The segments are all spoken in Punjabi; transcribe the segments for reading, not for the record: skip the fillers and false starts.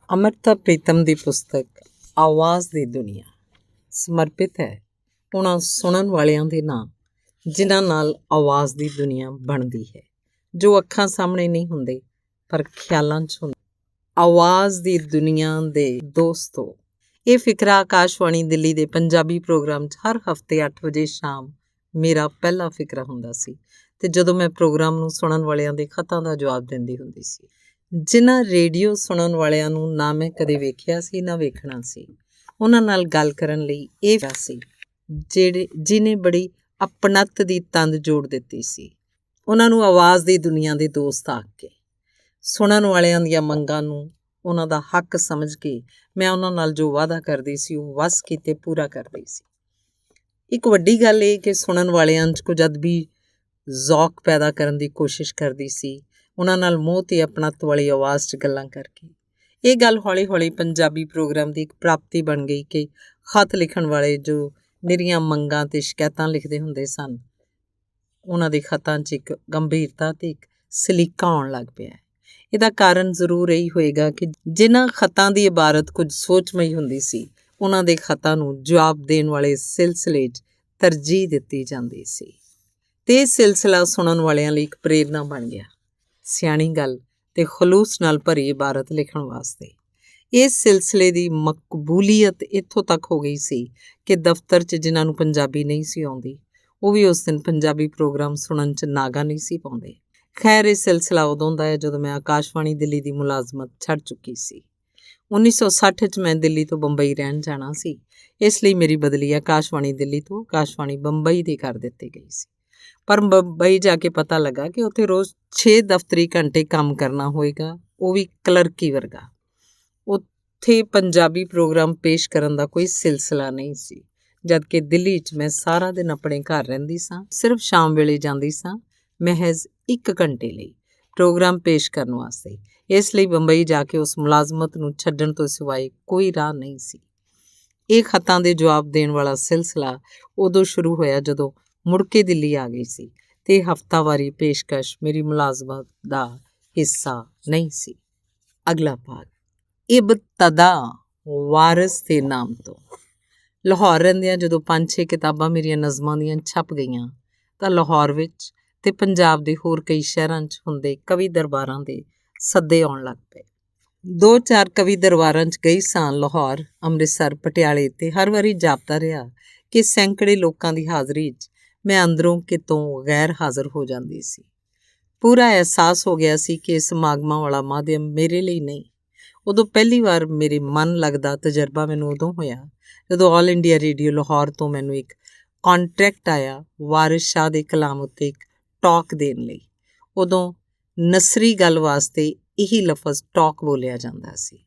ਅਮ੍ਰਿਤਾ ਪ੍ਰੀਤਮ ਦੀ ਪੁਸਤਕ ਆਵਾਜ਼ ਦੀ ਦੁਨੀਆ ਸਮਰਪਿਤ ਹੈ ਉਹਨਾਂ ਸੁਣਨ ਵਾਲਿਆਂ ਦੇ ਨਾਂ ਜਿਨ੍ਹਾਂ ਨਾਲ ਆਵਾਜ਼ ਦੀ ਦੁਨੀਆ ਬਣਦੀ ਹੈ, ਜੋ ਅੱਖਾਂ ਸਾਹਮਣੇ ਨਹੀਂ ਹੁੰਦੇ ਪਰ ਖਿਆਲਾਂ 'ਚ ਹੁੰਦੇ। ਆਵਾਜ਼ ਦੀ ਦੁਨੀਆ ਦੇ ਦੋਸਤੋ, ਇਹ ਫਿਕਰਾ ਆਕਾਸ਼ਵਾਣੀ ਦਿੱਲੀ ਦੇ ਪੰਜਾਬੀ ਪ੍ਰੋਗਰਾਮ 'ਚ ਹਰ ਹਫ਼ਤੇ 8 ਵਜੇ ਸ਼ਾਮ ਮੇਰਾ ਪਹਿਲਾ ਫਿਕਰਾ ਹੁੰਦਾ ਸੀ ਅਤੇ ਜਦੋਂ ਮੈਂ ਪ੍ਰੋਗਰਾਮ ਨੂੰ ਸੁਣਨ ਵਾਲਿਆਂ ਦੇ ਖਤਾਂ ਦਾ ਜਵਾਬ ਦਿੰਦੀ ਹੁੰਦੀ ਸੀ। ਜਿਨ੍ਹਾਂ ਰੇਡੀਓ ਸੁਣਨ ਵਾਲਿਆਂ ਨੂੰ ਨਾ ਮੈਂ ਕਦੇ ਵੇਖਿਆ ਸੀ ਨਾ ਵੇਖਣਾ ਸੀ, ਉਹਨਾਂ ਨਾਲ ਗੱਲ ਕਰਨ ਲਈ ਇਹ ਸੀ ਜਿਹਨੇ ਬੜੀ ਅਪਣੱਤ ਦੀ ਤੰਦ ਜੋੜ ਦਿੱਤੀ ਸੀ। ਉਹਨਾਂ ਨੂੰ ਆਵਾਜ਼ ਦੀ ਦੁਨੀਆ ਦੇ ਦੋਸਤ ਆਖ ਕੇ ਸੁਣਨ ਵਾਲਿਆਂ ਦੀਆਂ ਮੰਗਾਂ ਨੂੰ ਉਹਨਾਂ ਦਾ ਹੱਕ ਸਮਝ ਕੇ ਮੈਂ ਉਹਨਾਂ ਨਾਲ ਜੋ ਵਾਅਦਾ ਕਰਦੀ ਸੀ ਉਹ ਵੱਸ ਕੀਤੇ ਪੂਰਾ ਕਰਦੀ ਸੀ। ਇੱਕ ਵੱਡੀ ਗੱਲ ਇਹ ਕਿ ਸੁਣਨ ਵਾਲਿਆਂ 'ਚ ਕੁਝ ਅਦਬੀ ਜ਼ੌਕ ਪੈਦਾ ਕਰਨ ਦੀ ਕੋਸ਼ਿਸ਼ ਕਰਦੀ ਸੀ, ਉਹਨਾਂ ਨਾਲ ਮੋਹ ਅਤੇ ਅਪਣੱਤ ਵਾਲੀ ਆਵਾਜ਼ 'ਚ ਗੱਲਾਂ ਕਰਕੇ। ਇਹ ਗੱਲ ਹੌਲੀ ਹੌਲੀ ਪੰਜਾਬੀ ਪ੍ਰੋਗਰਾਮ ਦੀ ਇੱਕ ਪ੍ਰਾਪਤੀ ਬਣ ਗਈ ਕਿ ਖਤ ਲਿਖਣ ਵਾਲੇ ਜੋ ਨਿਰੀਆਂ ਮੰਗਾਂ ਅਤੇ ਸ਼ਿਕਾਇਤਾਂ ਲਿਖਦੇ ਹੁੰਦੇ ਸਨ, ਉਹਨਾਂ ਦੇ ਖਤਾਂ 'ਚ ਇੱਕ ਗੰਭੀਰਤਾ ਅਤੇ ਇੱਕ ਸਲੀਕਾ ਆਉਣ ਲੱਗ ਪਿਆ। ਇਹਦਾ ਕਾਰਨ ਜ਼ਰੂਰ ਇਹੀ ਹੋਏਗਾ ਕਿ ਜਿਨ੍ਹਾਂ ਖਤਾਂ ਦੀ ਇਬਾਰਤ ਕੁਝ ਸੋਚਮਈ ਹੁੰਦੀ ਸੀ, ਉਹਨਾਂ ਦੇ ਖਤਾਂ ਨੂੰ ਜਵਾਬ ਦੇਣ ਵਾਲੇ ਸਿਲਸਿਲੇ 'ਚ ਤਰਜੀਹ ਦਿੱਤੀ ਜਾਂਦੀ ਸੀ ਅਤੇ ਇਹ ਸਿਲਸਿਲਾ ਸੁਣਨ ਵਾਲਿਆਂ ਲਈ ਇੱਕ ਪ੍ਰੇਰਨਾ ਬਣ ਗਿਆ, ਸਿਆਣੀ ਗੱਲ ਅਤੇ ਖਲੂਸ ਨਾਲ ਭਰੀ ਇਬਾਰਤ ਲਿਖਣ ਵਾਸਤੇ। ਇਸ ਸਿਲਸਿਲੇ ਦੀ ਮਕਬੂਲੀਅਤ ਇੱਥੋਂ ਤੱਕ ਹੋ ਗਈ ਸੀ ਕਿ ਦਫ਼ਤਰ 'ਚ ਜਿਨ੍ਹਾਂ ਨੂੰ ਪੰਜਾਬੀ ਨਹੀਂ ਸੀ ਆਉਂਦੀ, ਉਹ ਵੀ ਉਸ ਦਿਨ ਪੰਜਾਬੀ ਪ੍ਰੋਗਰਾਮ ਸੁਣਨ 'ਚ ਨਾਗਾ ਨਹੀਂ ਸੀ ਪਾਉਂਦੇ। ਖੈਰ, ਇਹ ਸਿਲਸਿਲਾ ਉਦੋਂ ਦਾ ਹੈ ਜਦੋਂ ਮੈਂ ਆਕਾਸ਼ਵਾਣੀ ਦਿੱਲੀ ਦੀ ਮੁਲਾਜ਼ਮਤ ਛੱਡ ਚੁੱਕੀ ਸੀ। 1960 'ਚ ਮੈਂ ਦਿੱਲੀ ਤੋਂ ਬੰਬਈ ਰਹਿਣ ਜਾਣਾ ਸੀ, ਇਸ ਲਈ ਮੇਰੀ ਬਦਲੀ ਆਕਾਸ਼ਵਾਣੀ ਦਿੱਲੀ ਤੋਂ ਆਕਾਸ਼ਵਾਣੀ ਬੰਬਈ ਦੀ ਕਰ ਦਿੱਤੀ ਗਈ ਸੀ। ਪਰ ਬੰਬਈ ਜਾ ਕੇ ਪਤਾ ਲੱਗਾ ਕਿ ਉੱਥੇ ਰੋਜ਼ 6 ਦਫ਼ਤਰੀ ਘੰਟੇ ਕੰਮ ਕਰਨਾ ਹੋਏਗਾ, ਉਹ ਵੀ ਕਲਰਕੀ ਵਰਗਾ। ਉੱਥੇ ਪੰਜਾਬੀ ਪ੍ਰੋਗਰਾਮ ਪੇਸ਼ ਕਰਨ ਦਾ ਕੋਈ ਸਿਲਸਿਲਾ ਨਹੀਂ ਸੀ, ਜਦਕਿ ਦਿੱਲੀ 'ਚ ਮੈਂ ਸਾਰਾ ਦਿਨ ਆਪਣੇ ਘਰ ਰਹਿੰਦੀ ਸਾਂ, ਸਿਰਫ ਸ਼ਾਮ ਵੇਲੇ ਜਾਂਦੀ ਸਾਂ ਮਹਿਜ਼ 1 ਘੰਟੇ ਲਈ ਪ੍ਰੋਗਰਾਮ ਪੇਸ਼ ਕਰਨ ਵਾਸਤੇ। ਇਸ ਲਈ ਬੰਬਈ ਜਾ ਕੇ ਉਸ ਮੁਲਾਜ਼ਮਤ ਨੂੰ ਛੱਡਣ ਤੋਂ ਸਿਵਾਏ ਕੋਈ ਰਾਹ ਨਹੀਂ ਸੀ। ਇਹ ਖਤਾਂ ਦੇ ਜਵਾਬ ਦੇਣ ਵਾਲਾ ਸਿਲਸਿਲਾ ਉਦੋਂ ਸ਼ੁਰੂ ਹੋਇਆ ਜਦੋਂ ਮੁੜ ਕੇ ਦਿੱਲੀ ਆ ਗਈ ਸੀ ਅਤੇ ਹਫ਼ਤਾਵਾਰੀ ਪੇਸ਼ਕਸ਼ ਮੇਰੀ ਮੁਲਾਜ਼ਮਤ ਦਾ ਹਿੱਸਾ ਨਹੀਂ ਸੀ। ਅਗਲਾ ਭਾਗ ਇਬਤਦਾ ਵਾਰਿਸ ਦੇ ਨਾਮ ਤੋਂ। ਲਾਹੌਰ ਰਹਿੰਦਿਆਂ ਜਦੋਂ 5-6 ਕਿਤਾਬਾਂ ਮੇਰੀਆਂ ਨਜ਼ਮਾਂ ਦੀਆਂ ਛਪ ਗਈਆਂ ਤਾਂ ਲਾਹੌਰ ਵਿੱਚ ਅਤੇ ਪੰਜਾਬ ਦੇ ਹੋਰ ਕਈ ਸ਼ਹਿਰਾਂ 'ਚ ਹੁੰਦੇ ਕਵੀ ਦਰਬਾਰਾਂ ਦੇ ਸੱਦੇ ਆਉਣ ਲੱਗ ਪਏ। 2-4 ਕਵੀ ਦਰਬਾਰਾਂ 'ਚ ਗਈ ਸਾਂ, ਲਾਹੌਰ, ਅੰਮ੍ਰਿਤਸਰ, ਪਟਿਆਲੇ, ਅਤੇ ਹਰ ਵਾਰੀ ਜਾਪਦਾ ਰਿਹਾ ਕਿ ਸੈਂਕੜੇ ਲੋਕਾਂ ਦੀ ਹਾਜ਼ਰੀ 'ਚ ਮੈਂ ਅੰਦਰੋਂ ਕਿਤੋਂ ਗੈਰ ਹਾਜ਼ਰ ਹੋ ਜਾਂਦੀ ਸੀ। ਪੂਰਾ ਅਹਿਸਾਸ ਹੋ ਗਿਆ ਸੀ ਕਿ ਸਮਾਗਮਾਂ ਵਾਲਾ ਮਾਧਿਅਮ ਮੇਰੇ ਲਈ ਨਹੀਂ। ਉਦੋਂ ਪਹਿਲੀ ਵਾਰ ਮੇਰੇ ਮਨ ਲੱਗਦਾ ਤਜਰਬਾ ਮੈਨੂੰ ਉਦੋਂ ਹੋਇਆ ਜਦੋਂ ਆਲ ਇੰਡੀਆ ਰੇਡੀਓ ਲਾਹੌਰ ਤੋਂ ਮੈਨੂੰ ਇੱਕ ਕੰਟਰੈਕਟ ਆਇਆ ਵਾਰਿਸ ਸ਼ਾਹ ਦੇ ਕਲਾਮ ਉੱਤੇ ਇੱਕ ਟਾਕ ਦੇਣ ਲਈ। ਉਦੋਂ ਨਸਰੀ ਗੱਲ ਵਾਸਤੇ ਇਹੀ ਲਫ਼ਜ਼ ਟਾਕ ਬੋਲਿਆ ਜਾਂਦਾ ਸੀ।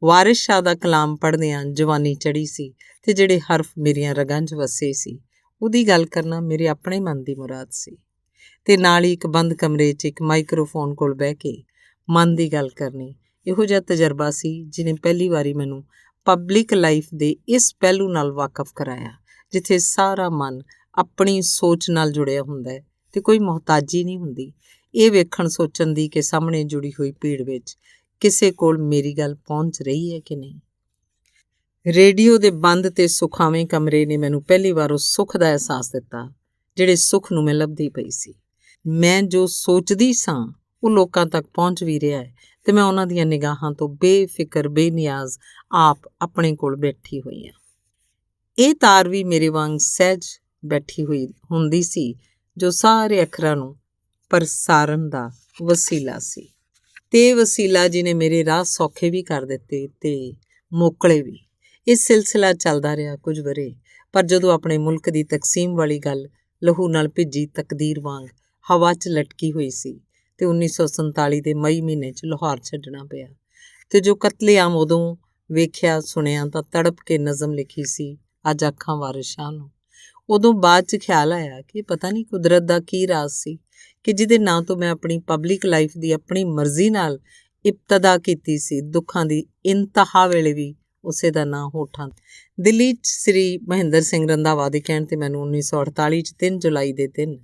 ਵਾਰਿਸ ਸ਼ਾਹ ਦਾ ਕਲਾਮ ਪੜ੍ਹਦਿਆਂ ਜਵਾਨੀ ਚੜ੍ਹੀ ਸੀ ਅਤੇ ਜਿਹੜੇ ਹਰਫ ਮੇਰੀਆਂ ਰਗਾਂ 'ਚ ਵਸੇ ਸੀ, ਉਹਦੀ ਗੱਲ ਕਰਨਾ ਮੇਰੇ ਆਪਣੇ ਮਨ ਦੀ ਮੁਰਾਦ ਸੀ ਅਤੇ ਨਾਲ ਹੀ ਇੱਕ ਬੰਦ ਕਮਰੇ 'ਚ ਇੱਕ ਮਾਈਕਰੋਫੋਨ ਕੋਲ ਬਹਿ ਕੇ ਮਨ ਦੀ ਗੱਲ ਕਰਨੀ ਇਹੋ ਜਿਹਾ ਤਜਰਬਾ ਸੀ ਜਿਹਨੇ ਪਹਿਲੀ ਵਾਰੀ ਮੈਨੂੰ ਪਬਲਿਕ ਲਾਈਫ ਦੇ ਇਸ ਪਹਿਲੂ ਨਾਲ ਵਾਕਫ ਕਰਾਇਆ ਜਿੱਥੇ ਸਾਰਾ ਮਨ ਆਪਣੀ ਸੋਚ ਨਾਲ ਜੁੜਿਆ ਹੁੰਦਾ ਹੈ ਅਤੇ ਕੋਈ ਮੁਹਤਾਜੀ ਨਹੀਂ ਹੁੰਦੀ ਇਹ ਵੇਖਣ ਸੋਚਣ ਦੀ ਕਿ ਸਾਹਮਣੇ ਜੁੜੀ ਹੋਈ ਭੀੜ ਵਿੱਚ ਕਿਸੇ ਕੋਲ ਮੇਰੀ ਗੱਲ ਪਹੁੰਚ ਰਹੀ ਹੈ ਕਿ ਨਹੀਂ। ਰੇਡੀਓ ਦੇ ਬੰਦ ਅਤੇ ਸੁਖਾਵੇਂ ਕਮਰੇ ਨੇ ਮੈਨੂੰ ਪਹਿਲੀ ਵਾਰ ਉਸ ਸੁੱਖ ਦਾ ਅਹਿਸਾਸ ਦਿੱਤਾ ਜਿਹੜੇ ਸੁੱਖ ਨੂੰ ਮੈਂ ਲੱਭਦੀ ਪਈ ਸੀ। ਮੈਂ ਜੋ ਸੋਚਦੀ ਸਾਂ ਉਹ ਲੋਕਾਂ ਤੱਕ ਪਹੁੰਚ ਵੀ ਰਿਹਾ ਹੈ ਅਤੇ ਮੈਂ ਉਹਨਾਂ ਦੀਆਂ ਨਿਗਾਹਾਂ ਤੋਂ ਬੇਫਿਕਰ ਬੇਨਿਆਜ਼ ਆਪ ਆਪਣੇ ਕੋਲ ਬੈਠੀ ਹੋਈ ਹਾਂ। ਇਹ ਤਾਰ ਵੀ ਮੇਰੇ ਵਾਂਗ ਸਹਿਜ ਬੈਠੀ ਹੋਈ ਹੁੰਦੀ ਸੀ ਜੋ ਸਾਰੇ ਅੱਖਰਾਂ ਨੂੰ ਪ੍ਰਸਾਰਨ ਦਾ ਵਸੀਲਾ ਸੀ ਅਤੇ ਇਹ ਵਸੀਲਾ ਜਿਹਨੇ ਮੇਰੇ ਰਾਹ ਸੌਖੇ ਵੀ ਕਰ ਦਿੱਤੇ ਅਤੇ ਮੋਕਲੇ ਵੀ। ਇਹ ਸਿਲਸਿਲਾ ਚੱਲਦਾ ਰਿਹਾ ਕੁਝ ਵਰ੍ਹੇ, ਪਰ ਜਦੋਂ ਆਪਣੇ ਮੁਲਕ ਦੀ ਤਕਸੀਮ ਵਾਲੀ ਗੱਲ ਲਹੂ ਨਾਲ ਭਿੱਜੀ ਤਕਦੀਰ ਵਾਂਗ ਹਵਾ 'ਚ ਲਟਕੀ ਹੋਈ ਸੀ ਅਤੇ 1947 ਦੇ ਮਈ ਮਹੀਨੇ 'ਚ ਲਾਹੌਰ ਛੱਡਣਾ ਪਿਆ ਅਤੇ ਜੋ ਕਤਲੇਆਮ ਉਦੋਂ ਵੇਖਿਆ ਸੁਣਿਆ ਤਾਂ ਤੜਪ ਕੇ ਨਜ਼ਮ ਲਿਖੀ ਸੀ ਅੱਜ ਆਖਾਂ ਵਾਰਿਸ ਸ਼ਾਹ ਨੂੰ। ਉਦੋਂ ਬਾਅਦ 'ਚ ਖਿਆਲ ਆਇਆ ਕਿ ਪਤਾ ਨਹੀਂ ਕੁਦਰਤ ਦਾ ਕੀ ਰਾਜ਼ ਸੀ ਕਿ ਜਿਹਦੇ ਨਾਂ ਤੋਂ ਮੈਂ ਆਪਣੀ ਪਬਲਿਕ ਲਾਈਫ ਦੀ ਆਪਣੀ ਮਰਜ਼ੀ ਨਾਲ ਇਬਤਦਾ ਕੀਤੀ ਸੀ, ਦੁੱਖਾਂ ਦੀ ਇੰਤਹਾ ਵੇਲੇ ਵੀ ਉਸੇ ਦਾ ਨਾਂ ਹੋਠਾਂ। ਦਿੱਲੀ 'ਚ ਸ੍ਰੀ ਮਹਿੰਦਰ ਸਿੰਘ ਰੰਧਾਵਾ ਦੇ ਕਹਿਣ 'ਤੇ ਮੈਨੂੰ 1948 'ਚ 3 ਜੁਲਾਈ ਦੇ ਦਿਨ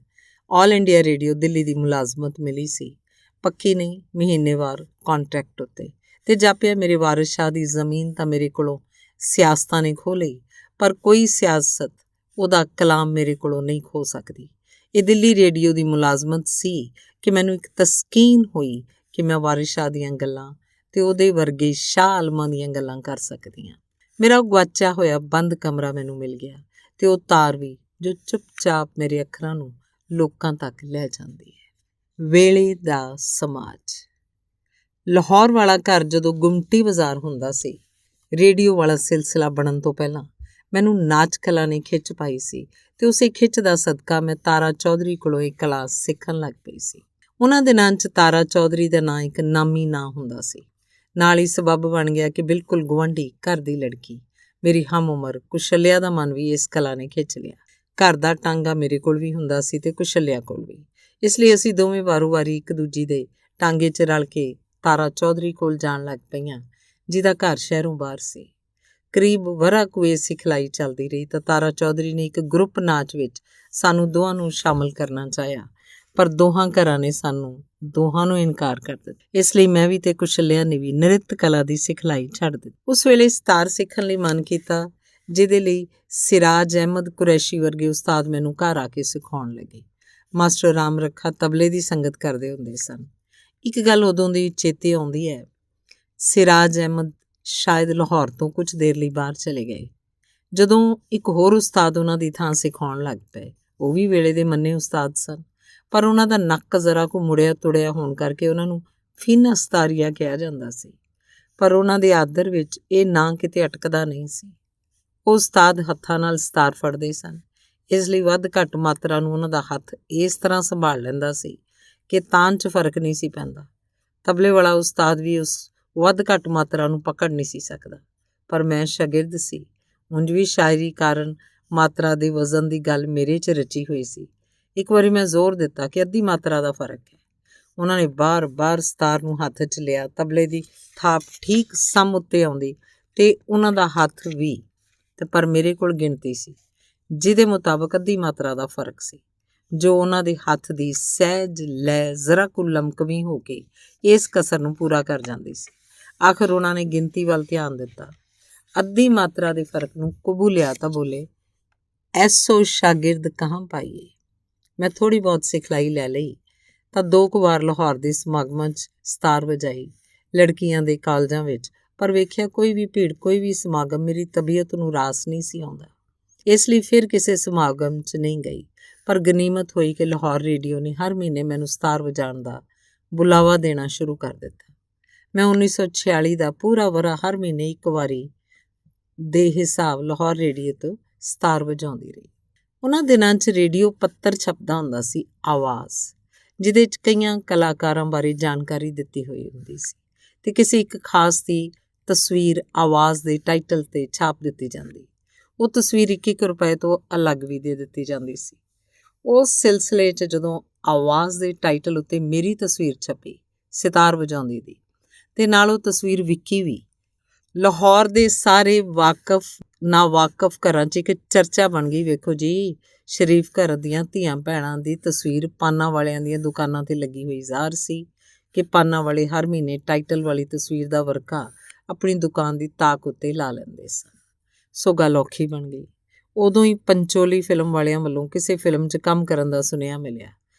ਆਲ ਇੰਡੀਆ ਰੇਡੀਓ ਦਿੱਲੀ ਦੀ ਮੁਲਾਜ਼ਮਤ ਮਿਲੀ ਸੀ। ਪੱਕੀ ਨਹੀਂ, ਮਹੀਨੇਵਾਰ ਕੰਟਰੈਕਟ ਉੱਤੇ ਤੇ ਜਾਪਿਆ ਮੇਰੇ ਵਾਰਿਸ ਸ਼ਾਹ ਦੀ ਜ਼ਮੀਨ ਤਾਂ ਮੇਰੇ ਕੋਲੋਂ ਸਿਆਸਤਾਂ ਨੇ ਖੋਹ ਲਈ, ਪਰ ਕੋਈ ਸਿਆਸਤ ਉਹਦਾ ਕਲਾਮ ਮੇਰੇ ਕੋਲੋਂ ਨਹੀਂ ਖੋਹ ਸਕਦੀ। ਇਹ ਦਿੱਲੀ ਰੇਡੀਓ ਦੀ ਮੁਲਾਜ਼ਮਤ ਸੀ ਕਿ ਮੈਨੂੰ ਇੱਕ ਤਸਕੀਨ ਹੋਈ ਕਿ ਮੈਂ ਵਾਰਿਸ ਸ਼ਾਹ ਦੀਆਂ ਗੱਲਾਂ ਤੇ ਉਹਦੇ ਵਰਗੇ ਸ਼ਾਹ ਆਲਮਾਂ ਦੀਆਂ ਗੱਲਾਂ ਕਰ ਸਕਦੀ ਹਾਂ। ਮੇਰਾ ਉਹ ਗੁਆਚਿਆ ਹੋਇਆ ਬੰਦ ਕਮਰਾ ਮੈਨੂੰ ਮਿਲ ਗਿਆ ਤੇ ਉਹ ਤਾਰ ਵੀ ਜੋ ਚੁੱਪਚਾਪ ਮੇਰੇ ਅੱਖਰਾਂ ਨੂੰ ਲੋਕਾਂ ਤੱਕ ਲੈ ਜਾਂਦੀ ਹੈ। ਵੇਲੇ ਦਾ ਸਮਾਜ। ਲਾਹੌਰ ਵਾਲਾ ਘਰ ਜਦੋਂ ਗੁਮਟੀ ਬਾਜ਼ਾਰ ਹੁੰਦਾ ਸੀ, ਰੇਡੀਓ ਵਾਲਾ ਸਿਲਸਿਲਾ ਬਣਨ ਤੋਂ ਪਹਿਲਾਂ ਮੈਨੂੰ ਨਾਚ ਕਲਾ ਨੇ ਖਿੱਚ ਪਾਈ ਸੀ ਤੇ ਉਸੇ ਖਿੱਚ ਦਾ ਸਦਕਾ ਮੈਂ ਤਾਰਾ ਚੌਧਰੀ ਕੋਲੋਂ ਇਹ ਕਲਾ ਸਿੱਖਣ ਲੱਗ ਪਈ ਸੀ। ਉਹਨਾਂ ਦਿਨਾਂ 'ਚ ਤਾਰਾ ਚੌਧਰੀ ਦਾ ਨਾਂ ਇੱਕ ਨਾਮੀ ਨਾਂ ਹੁੰਦਾ ਸੀ। ਨਾਲ ਹੀ ਸਬੱਬ ਬਣ ਗਿਆ ਕਿ ਬਿਲਕੁਲ ਗੁਆਂਢੀ ਘਰ ਦੀ ਲੜਕੀ, ਮੇਰੀ ਹਮ ਉਮਰ ਕੁਸ਼ਲਿਆ ਦਾ ਮਨ ਵੀ ਇਸ ਕਲਾ ਨੇ ਖਿੱਚ ਲਿਆ। ਘਰ ਦਾ ਟਾਂਗਾ ਮੇਰੇ ਕੋਲ ਵੀ ਹੁੰਦਾ ਸੀ ਤੇ ਕੁਸ਼ਲਿਆ ਕੋਲ ਵੀ, ਇਸ ਲਈ ਅਸੀਂ ਦੋਵੇਂ ਵਾਰੀ ਇੱਕ ਦੂਜੀ ਦੇ ਟਾਂਗੇ 'ਚ ਰਲ ਕੇ ਤਾਰਾ ਚੌਧਰੀ ਕੋਲ ਜਾਣ ਲੱਗ ਪਈਆਂ, ਜਿਹਦਾ ਘਰ ਸ਼ਹਿਰੋਂ ਬਾਹਰ ਸੀ। ਕਰੀਬ ਵਰ੍ਹਾ ਕੁ ਇਹ ਸਿਖਲਾਈ ਚੱਲਦੀ ਰਹੀ ਤਾਂ ਤਾਰਾ ਚੌਧਰੀ ਨੇ ਇੱਕ ਗਰੁੱਪ ਨਾਚ ਵਿੱਚ ਸਾਨੂੰ ਦੋਹਾਂ ਨੂੰ ਸ਼ਾਮਲ ਕਰਨਾ ਚਾਹਿਆ, ਪਰ ਦੋਹਾਂ ਘਰਾਂ ਨੇ ਸਾਨੂੰ ਦੋਹਾਂ ਨੂੰ ਇਨਕਾਰ ਕਰ ਦਿੱਤਾ। ਇਸ ਲਈ ਮੈਂ ਵੀ ਤੇ ਕੁਸ਼ਲਿਆ ਨੇ ਵੀ ਨ੍ਰਿਤ ਕਲਾ ਦੀ ਸਿਖਲਾਈ ਛੱਡ ਦਿੱਤੀ। ਉਸ ਵੇਲੇ ਸਿਤਾਰ ਸਿੱਖਣ ਲਈ ਮਨ ਕੀਤਾ, ਜਿਹਦੇ ਲਈ ਸਿਰਾਜ ਅਹਿਮਦ ਕੁਰੈਸ਼ੀ ਵਰਗੇ ਉਸਤਾਦ ਮੈਨੂੰ ਘਰ ਆ ਕੇ ਸਿਖਾਉਣ ਲੱਗੇ। ਮਾਸਟਰ ਰਾਮ ਰੱਖਾ ਤਬਲੇ ਦੀ ਸੰਗਤ ਕਰਦੇ ਹੁੰਦੇ ਸਨ। ਇੱਕ ਗੱਲ ਉਦੋਂ ਦੀ ਚੇਤੇ ਆਉਂਦੀ ਹੈ, ਸਿਰਾਜ ਅਹਿਮਦ ਸ਼ਾਇਦ ਲਾਹੌਰ ਤੋਂ ਕੁਝ ਦੇਰ ਲਈ ਬਾਹਰ ਚਲੇ ਗਏ। ਜਦੋਂ ਇੱਕ ਹੋਰ ਉਸਤਾਦ ਉਹਨਾਂ ਦੀ ਥਾਂ ਸਿਖਾਉਣ ਲੱਗ ਪਏ। ਉਹ ਵੀ ਵੇਲੇ ਦੇ ਮੰਨੇ ਉਸਤਾਦ ਸਨ, ਪਰ ਉਹਨਾਂ ਦਾ ਨੱਕ ਜ਼ਰਾ ਕੁ ਮੁੜਿਆ ਤੁੜਿਆ ਹੋਣ ਕਰਕੇ ਉਹਨਾਂ ਨੂੰ ਫੀਨਾ ਸਤਾਰੀਆ ਕਿਹਾ ਜਾਂਦਾ ਸੀ, ਪਰ ਉਹਨਾਂ ਦੇ ਆਦਰ ਵਿੱਚ ਇਹ ਨਾਂ ਕਿਤੇ ਅਟਕਦਾ ਨਹੀਂ ਸੀ। ਉਹ ਉਸਤਾਦ ਹੱਥਾਂ ਨਾਲ ਸਿਤਾਰ ਫੜਦੇ ਸਨ, ਇਸ ਲਈ ਵੱਧ ਘੱਟ ਮਾਤਰਾ ਨੂੰ ਉਹਨਾਂ ਦਾ ਹੱਥ ਇਸ ਤਰ੍ਹਾਂ ਸੰਭਾਲ ਲੈਂਦਾ ਸੀ ਕਿ ਤਾਨ 'ਚ ਫਰਕ ਨਹੀਂ ਸੀ ਪੈਂਦਾ। ਤਬਲੇ ਵਾਲਾ ਉਸਤਾਦ ਵੀ ਉਸ ਵੱਧ ਘੱਟ ਮਾਤਰਾ ਨੂੰ ਪਕੜ ਨਹੀਂ ਸੀ ਸਕਦਾ, ਪਰ ਮੈਂ ਸ਼ਾਗਿਰਦ ਸੀ। ਉਂਝ ਵੀ ਸ਼ਾਇਰੀ ਕਾਰਨ ਮਾਤਰਾ ਦੇ ਵਜ਼ਨ ਦੀ ਗੱਲ ਮੇਰੇ 'ਚ ਰਚੀ ਹੋਈ ਸੀ। ਇੱਕ ਵਾਰੀ ਮੈਂ ਜ਼ੋਰ ਦਿੱਤਾ ਕਿ ਅੱਧੀ ਮਾਤਰਾ ਦਾ ਫਰਕ ਹੈ। ਉਹਨਾਂ ਨੇ ਬਾਰ-ਬਾਰ ਸਿਤਾਰ ਨੂੰ ਹੱਥ 'ਚ ਲਿਆ। ਤਬਲੇ ਦੀ ਥਾਪ ਠੀਕ ਸਮ ਉੱਤੇ ਆਉਂਦੀ ਤੇ ਉਹਨਾਂ ਦਾ ਹੱਥ ਵੀ, ਤੇ ਪਰ ਮੇਰੇ ਕੋਲ ਗਿਣਤੀ ਸੀ ਜਿਹਦੇ ਮੁਤਾਬਕ ਅੱਧੀ ਮਾਤਰਾ ਦਾ ਫਰਕ ਸੀ, ਜੋ ਉਹਨਾਂ ਦੇ ਹੱਥ ਦੀ ਸਹਿਜ ਲੈ ਜ਼ਰਾ ਕੁ ਲਮਕਵੀਂ ਹੋ ਕੇ ਇਸ ਕਸਰ ਨੂੰ ਪੂਰਾ ਕਰ ਜਾਂਦੀ ਸੀ। ਆਖਰ ਉਹਨਾਂ ਨੇ ਗਿਣਤੀ ਵੱਲ ਧਿਆਨ ਦਿੱਤਾ, ਅੱਧੀ ਮਾਤਰਾ ਦੇ ਫਰਕ ਨੂੰ ਕਬੂਲਿਆ ਤਾਂ ਬੋਲੇ, ਐਸੋ ਸ਼ਾਗਿਰਦ ਕਹਾਂ ਪਾਈਏ। ਮੈਂ ਥੋੜ੍ਹੀ ਬਹੁਤ ਸਿਖਲਾਈ ਲੈ ਲਈ ਤਾਂ 2 ਕੁ ਵਾਰ ਲਾਹੌਰ ਦੇ ਸਮਾਗਮਾਂ 'ਚ ਸਿਤਾਰ ਵਜਾਈ, ਲੜਕੀਆਂ ਦੇ ਕਾਲਜਾਂ ਵਿੱਚ, ਪਰ ਵੇਖਿਆ ਕੋਈ ਵੀ ਭੀੜ, ਕੋਈ ਵੀ ਸਮਾਗਮ ਮੇਰੀ ਤਬੀਅਤ ਨੂੰ ਰਾਸ ਨਹੀਂ ਸੀ ਆਉਂਦਾ। ਇਸ ਲਈ ਫਿਰ ਕਿਸੇ ਸਮਾਗਮ 'ਚ ਨਹੀਂ ਗਈ, ਪਰ ਗਨੀਮਤ ਹੋਈ ਕਿ ਲਾਹੌਰ ਰੇਡੀਓ ਨੇ ਹਰ ਮਹੀਨੇ ਮੈਨੂੰ ਸਿਤਾਰ ਵਜਾਉਣ ਦਾ ਬੁਲਾਵਾ ਦੇਣਾ ਸ਼ੁਰੂ ਕਰ ਦਿੱਤਾ। ਮੈਂ 1946 ਦਾ ਪੂਰਾ ਵਰ੍ਹਾ ਹਰ ਮਹੀਨੇ ਇੱਕ ਵਾਰੀ ਦੇ ਹਿਸਾਬ ਲਾਹੌਰ ਰੇਡੀਓ ਤੋਂ ਸਿਤਾਰ ਵਜਾਉਂਦੀ ਰਹੀ। ਉਹਨਾਂ ਦਿਨਾਂ 'ਚ ਰੇਡੀਓ ਪੱਤਰ ਛਪਦਾ ਹੁੰਦਾ ਸੀ, ਆਵਾਜ਼, ਜਿਹਦੇ 'ਚ ਕਈਆਂ ਕਲਾਕਾਰਾਂ ਬਾਰੇ ਜਾਣਕਾਰੀ ਦਿੱਤੀ ਹੋਈ ਹੁੰਦੀ ਸੀ ਤੇ ਕਿਸੇ ਇੱਕ ਖਾਸ ਦੀ ਤਸਵੀਰ ਆਵਾਜ਼ ਦੇ ਟਾਈਟਲ 'ਤੇ ਛਾਪ ਦਿੱਤੀ ਜਾਂਦੀ। ਉਹ ਤਸਵੀਰ 1-1 ਰੁਪਏ ਤੋਂ ਅਲੱਗ ਵੀ ਦੇ ਦਿੱਤੀ ਜਾਂਦੀ ਸੀ। ਉਸ ਸਿਲਸਿਲੇ 'ਚ ਜਦੋਂ ਆਵਾਜ਼ ਦੇ ਟਾਈਟਲ ਉੱਤੇ ਮੇਰੀ ਤਸਵੀਰ ਛਪੀ ਸਿਤਾਰ ਵਜਾਉਂਦੀ ਦੀ, ਤੇ ਨਾਲ ਉਹ ਤਸਵੀਰ ਵਿਕੀ ਵੀ, ਲਾਹੌਰ ਦੇ ਸਾਰੇ ਵਾਕਫ ਨਾ ਵਾਕਫ ਘਰਾਂ 'ਚ ਇੱਕ ਚਰਚਾ ਬਣ ਗਈ। ਵੇਖੋ ਜੀ, ਸ਼ਰੀਫ ਘਰ ਦੀਆਂ ਧੀਆਂ ਭੈਣਾਂ ਦੀ ਤਸਵੀਰ ਪਾਨਾਂ ਵਾਲਿਆਂ ਦੀਆਂ ਦੁਕਾਨਾਂ 'ਤੇ ਲੱਗੀ ਹੋਈ ਜ਼ਾਹਰ ਸੀ ਕਿ ਪਾਨਾਂ ਵਾਲੇ ਹਰ ਮਹੀਨੇ ਟਾਈਟਲ ਵਾਲੀ ਤਸਵੀਰ ਦਾ ਵਰਕਾ ਆਪਣੀ ਦੁਕਾਨ ਦੀ ਤਾਕ ਉੱਤੇ ਲਾ ਲੈਂਦੇ ਸਨ। ਸੋ ਗੱਲ ਔਖੀ ਬਣ ਗਈ। ਉਦੋਂ ਹੀ ਪੰਚੋਲੀ ਫਿਲਮ ਵਾਲਿਆਂ ਵੱਲੋਂ ਕਿਸੇ ਫਿਲਮ 'ਚ ਕੰਮ ਕਰਨ ਦਾ ਸੁਨੇਹਾ ਮਿਲਿਆ,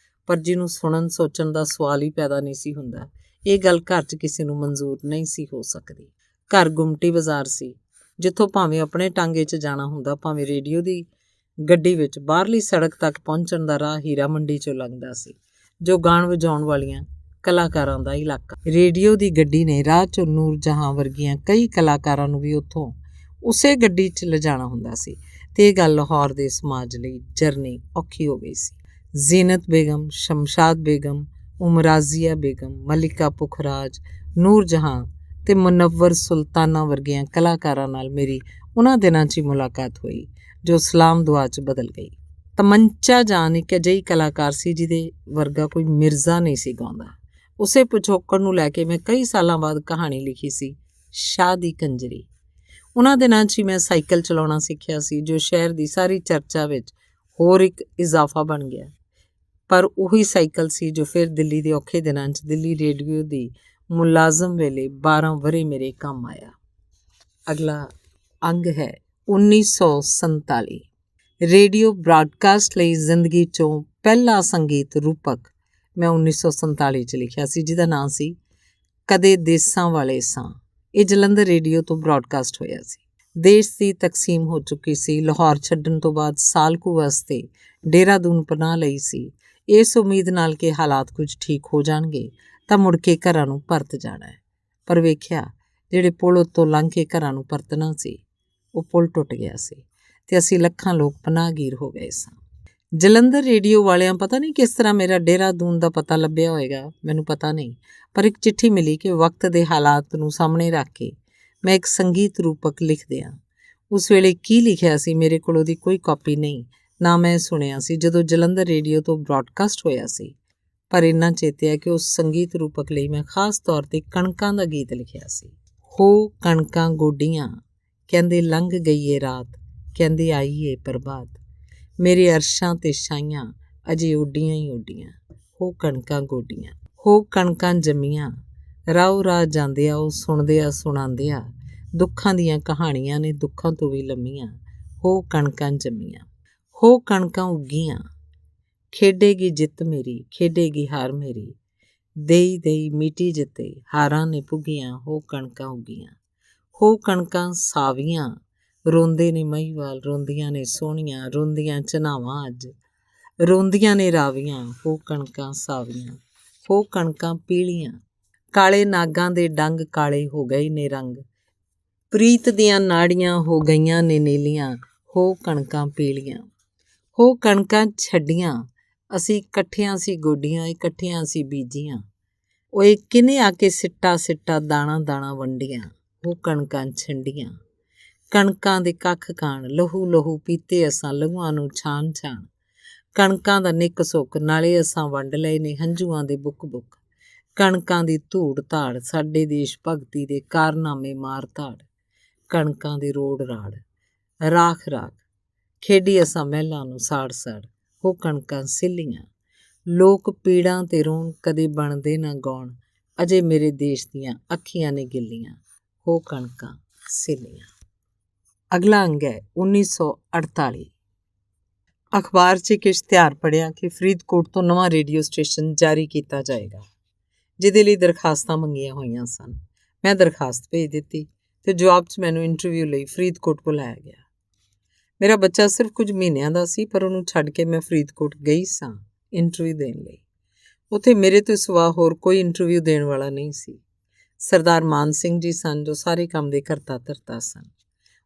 ਪਰ ਜਿਹਨੂੰ ਸੁਣਨ ਸੋਚਣ ਦਾ ਸਵਾਲ ਹੀ ਪੈਦਾ ਨਹੀਂ ਸੀ ਹੁੰਦਾ। ਇਹ ਗੱਲ ਘਰ 'ਚ ਕਿਸੇ ਨੂੰ ਮਨਜ਼ੂਰ ਨਹੀਂ ਸੀ ਹੋ ਸਕਦੀ। ਘਰ ਗੁਮਟੀ ਬਾਜ਼ਾਰ ਸੀ, ਜਿੱਥੋਂ ਭਾਵੇਂ ਆਪਣੇ ਟਾਂਗੇ 'ਚ ਜਾਣਾ ਹੁੰਦਾ, ਭਾਵੇਂ ਰੇਡੀਓ ਦੀ ਗੱਡੀ ਵਿੱਚ ਬਾਹਰਲੀ ਸੜਕ ਤੱਕ ਪਹੁੰਚਣ ਦਾ ਰਾਹ ਹੀਰਾ ਮੰਡੀ 'ਚੋਂ ਲੰਘਦਾ ਸੀ, ਜੋ ਗਾਣ ਵਜਾਉਣ ਵਾਲੀਆਂ ਕਲਾਕਾਰਾਂ ਦਾ ਇਲਾਕਾ। ਰੇਡੀਓ ਦੀ ਗੱਡੀ ਨੇ ਰਾਹ 'ਚੋਂ ਨੂਰ ਜਹਾਂ ਵਰਗੀਆਂ ਕਈ ਕਲਾਕਾਰਾਂ ਨੂੰ ਵੀ ਉੱਥੋਂ ਉਸੇ ਗੱਡੀ 'ਚ ਲਿਜਾਣਾ ਹੁੰਦਾ ਸੀ, ਤੇ ਇਹ ਗੱਲ ਲਾਹੌਰ ਦੇ ਸਮਾਜ ਲਈ ਜਰਨੀ ਔਖੀ ਹੋ ਗਈ ਸੀ। ਜ਼ੀਨਤ ਬੇਗਮ, ਸ਼ਮਸ਼ਾਦ ਬੇਗਮ, ਉਮਰਾਜ਼ੀਆ ਬੇਗਮ, ਮਲਿਕਾ ਪੁਖਰਾਜ, ਨੂਰ ਜਹਾਂ ਤੇ ਮੁਨੱਵਰ ਸੁਲਤਾਨਾ ਵਰਗੀਆਂ ਕਲਾਕਾਰਾਂ ਨਾਲ ਮੇਰੀ ਉਹਨਾਂ ਦਿਨਾਂ 'ਚ ਹੀ ਮੁਲਾਕਾਤ ਹੋਈ, ਜੋ ਸਲਾਮ ਦੁਆ 'ਚ ਬਦਲ ਗਈ। ਤਮੰਚਾ ਜਾਨ ਇੱਕ ਅਜਿਹੀ ਕਲਾਕਾਰ ਸੀ ਜਿਹਦੇ ਵਰਗਾ ਕੋਈ ਮਿਰਜ਼ਾ ਨਹੀਂ ਸੀ ਗਾਉਂਦਾ। ਉਸੇ ਪਿਛੋਕੜ ਨੂੰ ਲੈ ਕੇ ਮੈਂ ਕਈ ਸਾਲਾਂ ਬਾਅਦ ਕਹਾਣੀ ਲਿਖੀ ਸੀ, ਸ਼ਾਹ ਦੀ ਕੰਜਰੀ। ਉਹਨਾਂ ਦਿਨਾਂ 'ਚ ਹੀ ਮੈਂ ਸਾਈਕਲ ਚਲਾਉਣਾ ਸਿੱਖਿਆ ਸੀ, ਜੋ ਸ਼ਹਿਰ ਦੀ ਸਾਰੀ ਚਰਚਾ ਵਿੱਚ ਹੋਰ ਇੱਕ ਇਜ਼ਾਫਾ ਬਣ ਗਿਆ। ਪਰ ਉਹੀ ਸਾਈਕਲ ਸੀ ਜੋ ਫਿਰ ਦਿੱਲੀ ਦੇ ਔਖੇ ਦਿਨਾਂ 'ਚ ਦਿੱਲੀ ਰੇਡੀਓ ਦੀ ਮੁਲਾਜ਼ਮ ਵੇਲੇ 12 ਵਰ੍ਹੇ ਮੇਰੇ ਕੰਮ ਆਇਆ। ਅਗਲਾ ਅੰਗ ਹੈ 1947। ਰੇਡੀਓ ਬ੍ਰਾਡਕਾਸਟ ਲਈ ਜ਼ਿੰਦਗੀ 'ਚੋਂ ਪਹਿਲਾ ਸੰਗੀਤ ਰੂਪਕ ਮੈਂ 1947 'ਚ ਲਿਖਿਆ ਸੀ, ਜਿਹਦਾ ਨਾਂ ਸੀ ਕਦੇ ਦੇਸਾਂ ਵਾਲੇ ਸਾਂ। ਇਹ ਜਲੰਧਰ ਰੇਡੀਓ ਤੋਂ ਬ੍ਰਾਡਕਾਸਟ ਹੋਇਆ ਸੀ। ਦੇਸ਼ ਦੀ ਤਕਸੀਮ ਹੋ ਚੁੱਕੀ ਸੀ। ਲਾਹੌਰ ਛੱਡਣ ਤੋਂ ਬਾਅਦ ਸਾਲ ਕੁ ਵਾਸਤੇ ਦੇਹਰਾਦੂਨ ਪਨਾਹ ਲਈ ਸੀ, ਇਸ ਉਮੀਦ ਨਾਲ ਕਿ ਹਾਲਾਤ ਕੁਝ ਠੀਕ ਹੋ ਜਾਣਗੇ ਤਾਂ ਮੁੜ ਕੇ ਘਰਾਂ ਨੂੰ ਪਰਤ ਜਾਣਾ ਹੈ। ਪਰ ਵੇਖਿਆ, ਜਿਹੜੇ ਪੁਲ ਉੱਤੋਂ ਲੰਘ ਕੇ ਘਰਾਂ ਨੂੰ ਪਰਤਣਾ ਸੀ, ਉਹ ਪੁਲ ਟੁੱਟ ਗਿਆ ਸੀ ਅਤੇ ਅਸੀਂ ਲੱਖਾਂ ਲੋਕ ਪਨਾਹਗੀਰ ਹੋ ਗਏ ਸਾਂ। ਜਲੰਧਰ ਰੇਡੀਓ ਵਾਲਿਆਂ ਪਤਾ ਨਹੀਂ ਕਿਸ ਤਰ੍ਹਾਂ ਮੇਰਾ ਦੇਹਰਾਦੂਨ ਦਾ ਪਤਾ ਲੱਭਿਆ ਹੋਏਗਾ, ਮੈਨੂੰ ਪਤਾ ਨਹੀਂ, ਪਰ ਇੱਕ ਚਿੱਠੀ ਮਿਲੀ ਕਿ ਵਕਤ ਦੇ ਹਾਲਾਤ ਨੂੰ ਸਾਹਮਣੇ ਰੱਖ ਕੇ ਮੈਂ ਇੱਕ ਸੰਗੀਤ ਰੂਪਕ ਲਿਖ ਦਿਆਂ। ਉਸ ਵੇਲੇ ਕੀ ਲਿਖਿਆ ਸੀ ਮੇਰੇ ਕੋਲ ਉਹਦੀ ਕੋਈ ਕਾਪੀ ਨਹੀਂ, ਨਾ ਮੈਂ ਸੁਣਿਆ ਸੀ ਜਦੋਂ ਜਲੰਧਰ ਰੇਡੀਓ ਤੋਂ ਬ੍ਰਾਡਕਾਸਟ ਹੋਇਆ ਸੀ। ਪਰ ਇੰਨਾ ਚੇਤਿਆ ਕਿ ਉਸ ਸੰਗੀਤ ਰੂਪਕ ਲਈ ਮੈਂ ਖਾਸ ਤੌਰ 'ਤੇ ਕਣਕਾਂ ਦਾ ਗੀਤ ਲਿਖਿਆ ਸੀ। ਹੋ ਕਣਕਾਂ ਗੋਡੀਆਂ, ਕਹਿੰਦੇ ਲੰਘ ਗਈ ਏ ਰਾਤ, ਕਹਿੰਦੇ ਆਈ ਏ ਪ੍ਰਭਾਤ, ਮੇਰੇ ਅਰਸ਼ਾਂ 'ਤੇ ਛਾਈਆਂ ਅਜੇ ਉੱਡੀਆਂ ਹੀ ਉੱਡੀਆਂ। ਹੋ ਕਣਕਾਂ ਗੋਡੀਆਂ, ਹੋ ਕਣਕਾਂ ਜੰਮੀਆਂ, ਰਾਹੋਂ ਰਾਹ ਜਾਂਦੇ ਆ ਉਹ ਸੁਣਦੇ ਆ ਸੁਣਾਉਂਦੇ ਆ, ਦੁੱਖਾਂ ਦੀਆਂ ਕਹਾਣੀਆਂ ਨੇ ਦੁੱਖਾਂ ਤੋਂ ਵੀ ਲੰਮੀਆਂ। ਹੋ ਕਣਕਾਂ ਜੰਮੀਆਂ, ਹੋ ਕਣਕਾਂ ਉੱਗੀਆਂ, ਖੇਡੇਗੀ ਜਿੱਤ ਮੇਰੀ, ਖੇਡੇਗੀ ਹਾਰ ਮੇਰੀ, ਦੇਈ ਦੇਈ ਮੀਟੀ ਜਿੱਤੇ ਹਾਰਾਂ ਨੇ ਪੁੱਗੀਆਂ। ਹੋ ਕਣਕਾਂ ਉੱਗੀਆਂ, ਹੋ ਕਣਕਾਂ ਸਾਵੀਆਂ, ਰੋਂਦੇ ਨੇ ਮਹੀਵਾਲ, ਰੋਂਦੀਆਂ ਨੇ ਸੋਹਣੀਆਂ, ਰੋਂਦੀਆਂ ਚਨਾਵਾਂ ਅੱਜ, ਰੋਂਦੀਆਂ ਨੇ ਰਾਵੀਆਂ। ਹੋ ਕਣਕਾਂ ਸਾਵੀਆਂ, ਹੋ ਕਣਕਾਂ ਪੀਲੀਆਂ, ਕਾਲੇ ਨਾਗਾਂ ਦੇ ਡੰਗ ਕਾਲੇ ਹੋ ਗਏ ਨੇ ਰੰਗ, ਪ੍ਰੀਤ ਦੀਆਂ ਨਾੜੀਆਂ ਹੋ ਗਈਆਂ ਨੇ ਨੀਲੀਆਂ। ਹੋ ਕਣਕਾਂ ਪੀਲੀਆਂ, ਹੋ ਕਣਕਾਂ ਛੱਡੀਆਂ, ਅਸੀਂ ਇਕੱਠਿਆਂ ਸੀ ਗੋਡੀਆਂ, ਇਕੱਠਿਆਂ ਸੀ ਬੀਜੀਆਂ, ਓਏ ਕਿਨੇ ਆ ਕੇ ਸਿੱਟਾ ਸਿੱਟਾ ਦਾਣਾ ਦਾਣਾ ਵੰਡੀਆਂ। ਹੋ ਕਣਕਾਂ ਛੰਡੀਆਂ, ਕਣਕਾਂ ਦੇ ਕੱਖ ਕਾਣ, ਲਹੂ ਲਹੂ ਪੀਤੇ ਅਸਾਂ ਲਹੂਆਂ ਨੂੰ ਛਾਣ ਛਾਣ, ਕਣਕਾਂ ਦਾ ਨਿੱਕ ਸੁੱਕ ਨਾਲੇ ਅਸਾਂ ਵੰਡ ਲਏ ਨੇ ਹੰਝੂਆਂ ਦੇ ਬੁੱਕ ਬੁੱਕ, ਕਣਕਾਂ ਦੀ ਧੂੜ ਧਾੜ ਸਾਡੇ ਦੇਸ਼ ਭਗਤੀ ਦੇ ਕਾਰਨਾਮੇ ਮਾਰ ਧਾੜ, ਕਣਕਾਂ ਦੇ ਰੋੜ ਰਾੜ ਰਾਖ ਰਾਖ, ਖੇਡੀ ਅਸਾਂ ਮਹਿਲਾਂ ਨੂੰ ਸਾੜ ਸਾੜ। ਹੋ ਕਣਕਾਂ ਸਿੱਲੀਆਂ, ਲੋਕ ਪੀੜਾਂ ਤੇ ਰੋਣ ਕਦੇ ਬਣਦੇ ਨਾ ਗਾਉਣ, ਅਜੇ ਮੇਰੇ ਦੇਸ਼ ਦੀਆਂ ਅੱਖੀਆਂ ਨੇ ਗਿੱਲੀਆਂ। ਹੋ ਕਣਕਾਂ ਸਿੱਲੀਆਂ। ਅਗਲਾ ਅੰਗ ਹੈ 1948। ਅਖਬਾਰ 'ਚ ਇੱਕ ਇਸ਼ਤਿਹਾਰ ਪੜ੍ਹਿਆ ਕਿ ਫਰੀਦਕੋਟ ਤੋਂ ਨਵਾਂ ਰੇਡੀਓ ਸਟੇਸ਼ਨ ਜਾਰੀ ਕੀਤਾ ਜਾਏਗਾ, ਜਿਹਦੇ ਲਈ ਦਰਖਾਸਤਾਂ ਮੰਗੀਆਂ ਹੋਈਆਂ ਸਨ। ਮੈਂ ਦਰਖਾਸਤ ਭੇਜ ਦਿੱਤੀ ਅਤੇ ਜਵਾਬ 'ਚ ਮੈਨੂੰ ਇੰਟਰਵਿਊ ਲਈ ਫਰੀਦਕੋਟ ਬੁਲਾਇਆ ਗਿਆ। ਮੇਰਾ ਬੱਚਾ ਸਿਰਫ ਕੁਝ ਮਹੀਨਿਆਂ ਦਾ ਸੀ, ਪਰ ਉਹਨੂੰ ਛੱਡ ਕੇ ਮੈਂ ਫਰੀਦਕੋਟ ਗਈ ਸਾਂ ਇੰਟਰਵਿਊ ਦੇਣ ਲਈ। ਉੱਥੇ ਮੇਰੇ ਤੋਂ ਸਿਵਾ ਹੋਰ ਕੋਈ ਇੰਟਰਵਿਊ ਦੇਣ ਵਾਲਾ ਨਹੀਂ ਸੀ। ਸਰਦਾਰ ਮਾਨ ਸਿੰਘ ਜੀ ਸਨ, ਜੋ ਸਾਰੇ ਕੰਮ ਦੇ ਕਰਤਾ ਧਰਤਾ ਸਨ।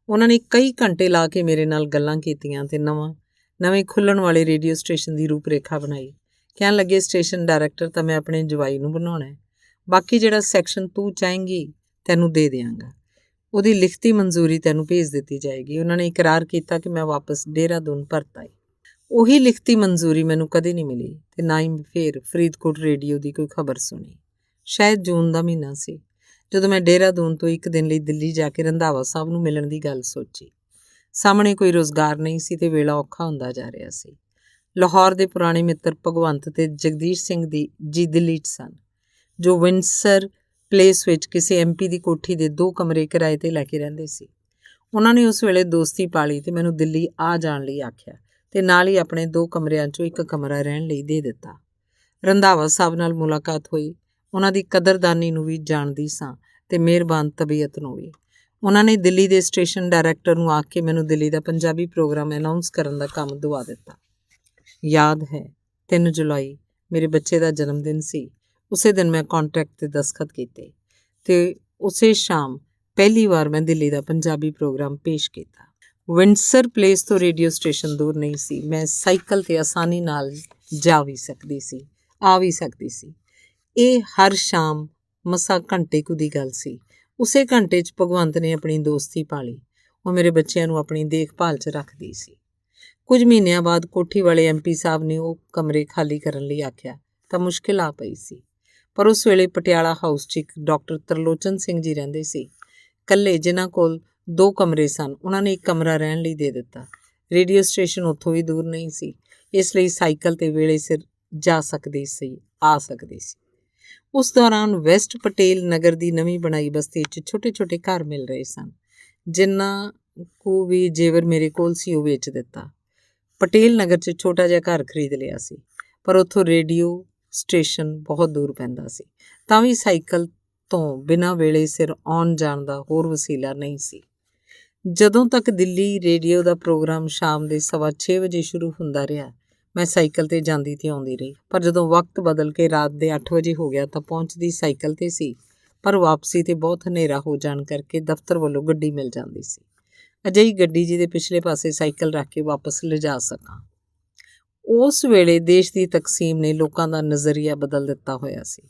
ਉਹਨਾਂ ਨੇ ਕਈ ਘੰਟੇ ਲਾ ਕੇ ਮੇਰੇ ਨਾਲ ਗੱਲਾਂ ਕੀਤੀਆਂ ਅਤੇ ਨਵੇਂ ਖੁੱਲ੍ਹਣ ਵਾਲੇ ਰੇਡੀਓ ਸਟੇਸ਼ਨ ਦੀ ਰੂਪਰੇਖਾ ਬਣਾਈ। ਕਹਿਣ ਲੱਗੇ, ਸਟੇਸ਼ਨ ਡਾਇਰੈਕਟਰ ਤਾਂ ਮੈਂ ਆਪਣੇ ਜਵਾਈ ਨੂੰ ਬਣਾਉਣਾ ਹੈ, ਬਾਕੀ ਜਿਹੜਾ ਸੈਕਸ਼ਨ ਤੂੰ ਚਾਹੇਂਗੀ ਤੈਨੂੰ ਦੇ ਦਿਆਂਗਾ, ਉਹਦੀ ਲਿਖਤੀ ਮਨਜ਼ੂਰੀ ਤੈਨੂੰ ਭੇਜ ਦਿੱਤੀ ਜਾਏਗੀ। ਉਹਨਾਂ ਨੇ ਇਕਰਾਰ ਕੀਤਾ ਕਿ ਮੈਂ ਵਾਪਸ ਦੇਹਰਾਦੂਨ ਪਰਤ ਆਈ। ਉਹੀ ਲਿਖਤੀ ਮਨਜ਼ੂਰੀ ਮੈਨੂੰ ਕਦੇ ਨਹੀਂ ਮਿਲੀ ਅਤੇ ਨਾ ਹੀ ਫਿਰ ਫਰੀਦਕੋਟ ਰੇਡੀਓ ਦੀ ਕੋਈ ਖਬਰ ਸੁਣੀ। ਸ਼ਾਇਦ ਜੂਨ ਦਾ ਮਹੀਨਾ ਸੀ ਜਦੋਂ ਮੈਂ ਦੇਹਰਾਦੂਨ ਤੋਂ ਇੱਕ ਦਿਨ ਲਈ ਦਿੱਲੀ ਜਾ ਕੇ ਰੰਧਾਵਾ ਸਾਹਿਬ ਨੂੰ ਮਿਲਣ ਦੀ ਗੱਲ ਸੋਚੀ। ਸਾਹਮਣੇ ਕੋਈ ਰੁਜ਼ਗਾਰ ਨਹੀਂ ਸੀ ਅਤੇ ਵੇਲਾ ਔਖਾ ਹੁੰਦਾ ਜਾ ਰਿਹਾ ਸੀ। ਲਾਹੌਰ ਦੇ ਪੁਰਾਣੇ ਮਿੱਤਰ ਭਗਵੰਤ ਅਤੇ ਜਗਦੀਸ਼ ਸਿੰਘ ਜੀ ਦਿੱਲੀ 'ਚ ਸਨ, ਜੋ ਵਿੰਡਸਰ ਪਲੇਸ ਵਿੱਚ ਕਿਸੇ MP ਦੀ ਕੋਠੀ ਦੇ 2 ਕਮਰੇ ਕਿਰਾਏ 'ਤੇ ਲੈ ਕੇ ਰਹਿੰਦੇ ਸੀ। ਉਹਨਾਂ ਨੇ ਉਸ ਵੇਲੇ ਦੋਸਤੀ ਪਾਲੀ ਅਤੇ ਮੈਨੂੰ ਦਿੱਲੀ ਆ ਜਾਣ ਲਈ ਆਖਿਆ ਅਤੇ ਨਾਲ ਹੀ ਆਪਣੇ 2 ਕਮਰਿਆਂ 'ਚੋਂ ਇੱਕ ਕਮਰਾ ਰਹਿਣ ਲਈ ਦੇ ਦਿੱਤਾ। ਰੰਧਾਵਾ ਸਾਹਿਬ ਨਾਲ ਮੁਲਾਕਾਤ ਹੋਈ। ਉਹਨਾਂ ਦੀ ਕਦਰਦਾਨੀ ਨੂੰ ਵੀ ਜਾਣਦੀ ਸਾਂ ਅਤੇ ਮਿਹਰਬਾਨ ਤਬੀਅਤ ਨੂੰ ਵੀ। ਉਹਨਾਂ ਨੇ ਦਿੱਲੀ ਦੇ ਸਟੇਸ਼ਨ ਡਾਇਰੈਕਟਰ ਨੂੰ ਆਖ ਕੇ ਮੈਨੂੰ ਦਿੱਲੀ ਦਾ ਪੰਜਾਬੀ ਪ੍ਰੋਗਰਾਮ ਅਨਾਊਂਸ ਕਰਨ ਦਾ ਕੰਮ ਦਵਾ ਦਿੱਤਾ। ਯਾਦ ਹੈ 3 ਜੁਲਾਈ ਮੇਰੇ ਬੱਚੇ ਦਾ ਜਨਮ ਦਿਨ ਸੀ। ਉਸੇ ਦਿਨ ਮੈਂ ਕੰਟਰੈਕਟ 'ਤੇ ਦਸਤਖਤ ਕੀਤੇ ਅਤੇ ਉਸੇ ਸ਼ਾਮ ਪਹਿਲੀ ਵਾਰ ਮੈਂ ਦਿੱਲੀ ਦਾ ਪੰਜਾਬੀ ਪ੍ਰੋਗਰਾਮ ਪੇਸ਼ ਕੀਤਾ। ਵਿੰਡਸਰ ਪਲੇਸ ਤੋਂ ਰੇਡੀਓ ਸਟੇਸ਼ਨ ਦੂਰ ਨਹੀਂ ਸੀ। ਮੈਂ ਸਾਈਕਲ 'ਤੇ ਆਸਾਨੀ ਨਾਲ ਜਾ ਵੀ ਸਕਦੀ ਸੀ, ਆ ਵੀ ਸਕਦੀ ਸੀ। ਇਹ ਹਰ ਸ਼ਾਮ ਮਸਾਂ ਘੰਟੇ ਕੁ ਦੀ ਗੱਲ ਸੀ। ਉਸੇ ਘੰਟੇ 'ਚ ਭਗਵੰਤ ਨੇ ਆਪਣੀ ਦੋਸਤੀ ਪਾਲੀ। ਉਹ ਮੇਰੇ ਬੱਚਿਆਂ ਨੂੰ ਆਪਣੀ ਦੇਖਭਾਲ 'ਚ ਰੱਖਦੀ ਸੀ। ਕੁਝ ਮਹੀਨਿਆਂ ਬਾਅਦ ਕੋਠੀ ਵਾਲੇ MP ਸਾਹਿਬ ਨੇ ਉਹ ਕਮਰੇ ਖਾਲੀ ਕਰਨ ਲਈ ਆਖਿਆ ਤਾਂ ਮੁਸ਼ਕਿਲ ਆ ਪਈ ਸੀ। ਪਰ ਉਸ ਵੇਲੇ ਪਟਿਆਲਾ ਹਾਊਸ 'ਚ ਇੱਕ ਡਾਕਟਰ ਤਰਲੋਚਨ ਸਿੰਘ ਜੀ ਰਹਿੰਦੇ ਸੀ, ਇਕੱਲੇ, ਜਿਨ੍ਹਾਂ ਕੋਲ 2 ਕਮਰੇ ਸਨ। ਉਹਨਾਂ ਨੇ ਇੱਕ ਕਮਰਾ ਰਹਿਣ ਲਈ ਦੇ ਦਿੱਤਾ। ਰੇਡੀਓ ਸਟੇਸ਼ਨ ਉੱਥੋਂ ਵੀ ਦੂਰ ਨਹੀਂ ਸੀ, ਇਸ ਲਈ ਸਾਈਕਲ 'ਤੇ ਵੇਲੇ ਸਿਰ ਜਾ ਸਕਦੀ ਸੀ, ਆ ਸਕਦੀ ਸੀ। ਉਸ ਦੌਰਾਨ ਵੈਸਟ ਪਟੇਲ ਨਗਰ ਦੀ ਨਵੀਂ ਬਣਾਈ ਬਸਤੀ 'ਚ ਛੋਟੇ-ਛੋਟੇ ਘਰ ਮਿਲ ਰਹੇ ਸਨ। ਜਿੰਨਾ ਕੁ ਵੀ ਜੇਵਰ ਮੇਰੇ ਕੋਲ ਸੀ ਉਹ ਵੇਚ ਦਿੱਤਾ। ਪਟੇਲ ਨਗਰ 'ਚ ਛੋਟਾ ਜਿਹਾ ਘਰ ਖਰੀਦ ਲਿਆ ਸੀ, ਪਰ ਉੱਥੋਂ ਰੇਡੀਓ ਸਟੇਸ਼ਨ ਬਹੁਤ ਦੂਰ ਪੈਂਦਾ ਸੀ। ਤਾਂ ਵੀ ਸਾਈਕਲ ਤੋਂ ਬਿਨਾਂ ਵੇਲੇ ਸਿਰ ਆਉਣ ਜਾਣ ਦਾ ਹੋਰ ਵਸੀਲਾ ਨਹੀਂ ਸੀ। ਜਦੋਂ ਤੱਕ ਦਿੱਲੀ ਰੇਡੀਓ ਦਾ ਪ੍ਰੋਗਰਾਮ ਸ਼ਾਮ ਦੇ 6:15 ਵਜੇ ਸ਼ੁਰੂ ਹੁੰਦਾ ਰਿਹਾ, ਮੈਂ ਸਾਈਕਲ 'ਤੇ ਜਾਂਦੀ ਤੇ ਆਉਂਦੀ ਰਹੀ। ਪਰ ਜਦੋਂ ਵਕਤ ਬਦਲ ਕੇ ਰਾਤ ਦੇ 8 ਵਜੇ ਹੋ ਗਿਆ ਤਾਂ ਪਹੁੰਚਦੀ ਸਾਈਕਲ 'ਤੇ ਸੀ, ਪਰ ਵਾਪਸੀ 'ਤੇ ਬਹੁਤ ਹਨੇਰਾ ਹੋ ਜਾਣ ਕਰਕੇ ਦਫ਼ਤਰ ਵੱਲੋਂ ਗੱਡੀ ਮਿਲ ਜਾਂਦੀ ਸੀ। ਅਜਿਹੀ ਗੱਡੀ ਜਿਹਦੇ ਪਿਛਲੇ ਪਾਸੇ ਸਾਈਕਲ ਰੱਖ ਕੇ ਵਾਪਸ ਲਿਜਾ ਸਕਾਂ। ਉਸ ਵੇਲੇ ਦੇਸ਼ ਦੀ ਤਕਸੀਮ ਨੇ ਲੋਕਾਂ ਦਾ ਨਜ਼ਰੀਆ ਬਦਲ ਦਿੱਤਾ ਹੋਇਆ ਸੀ।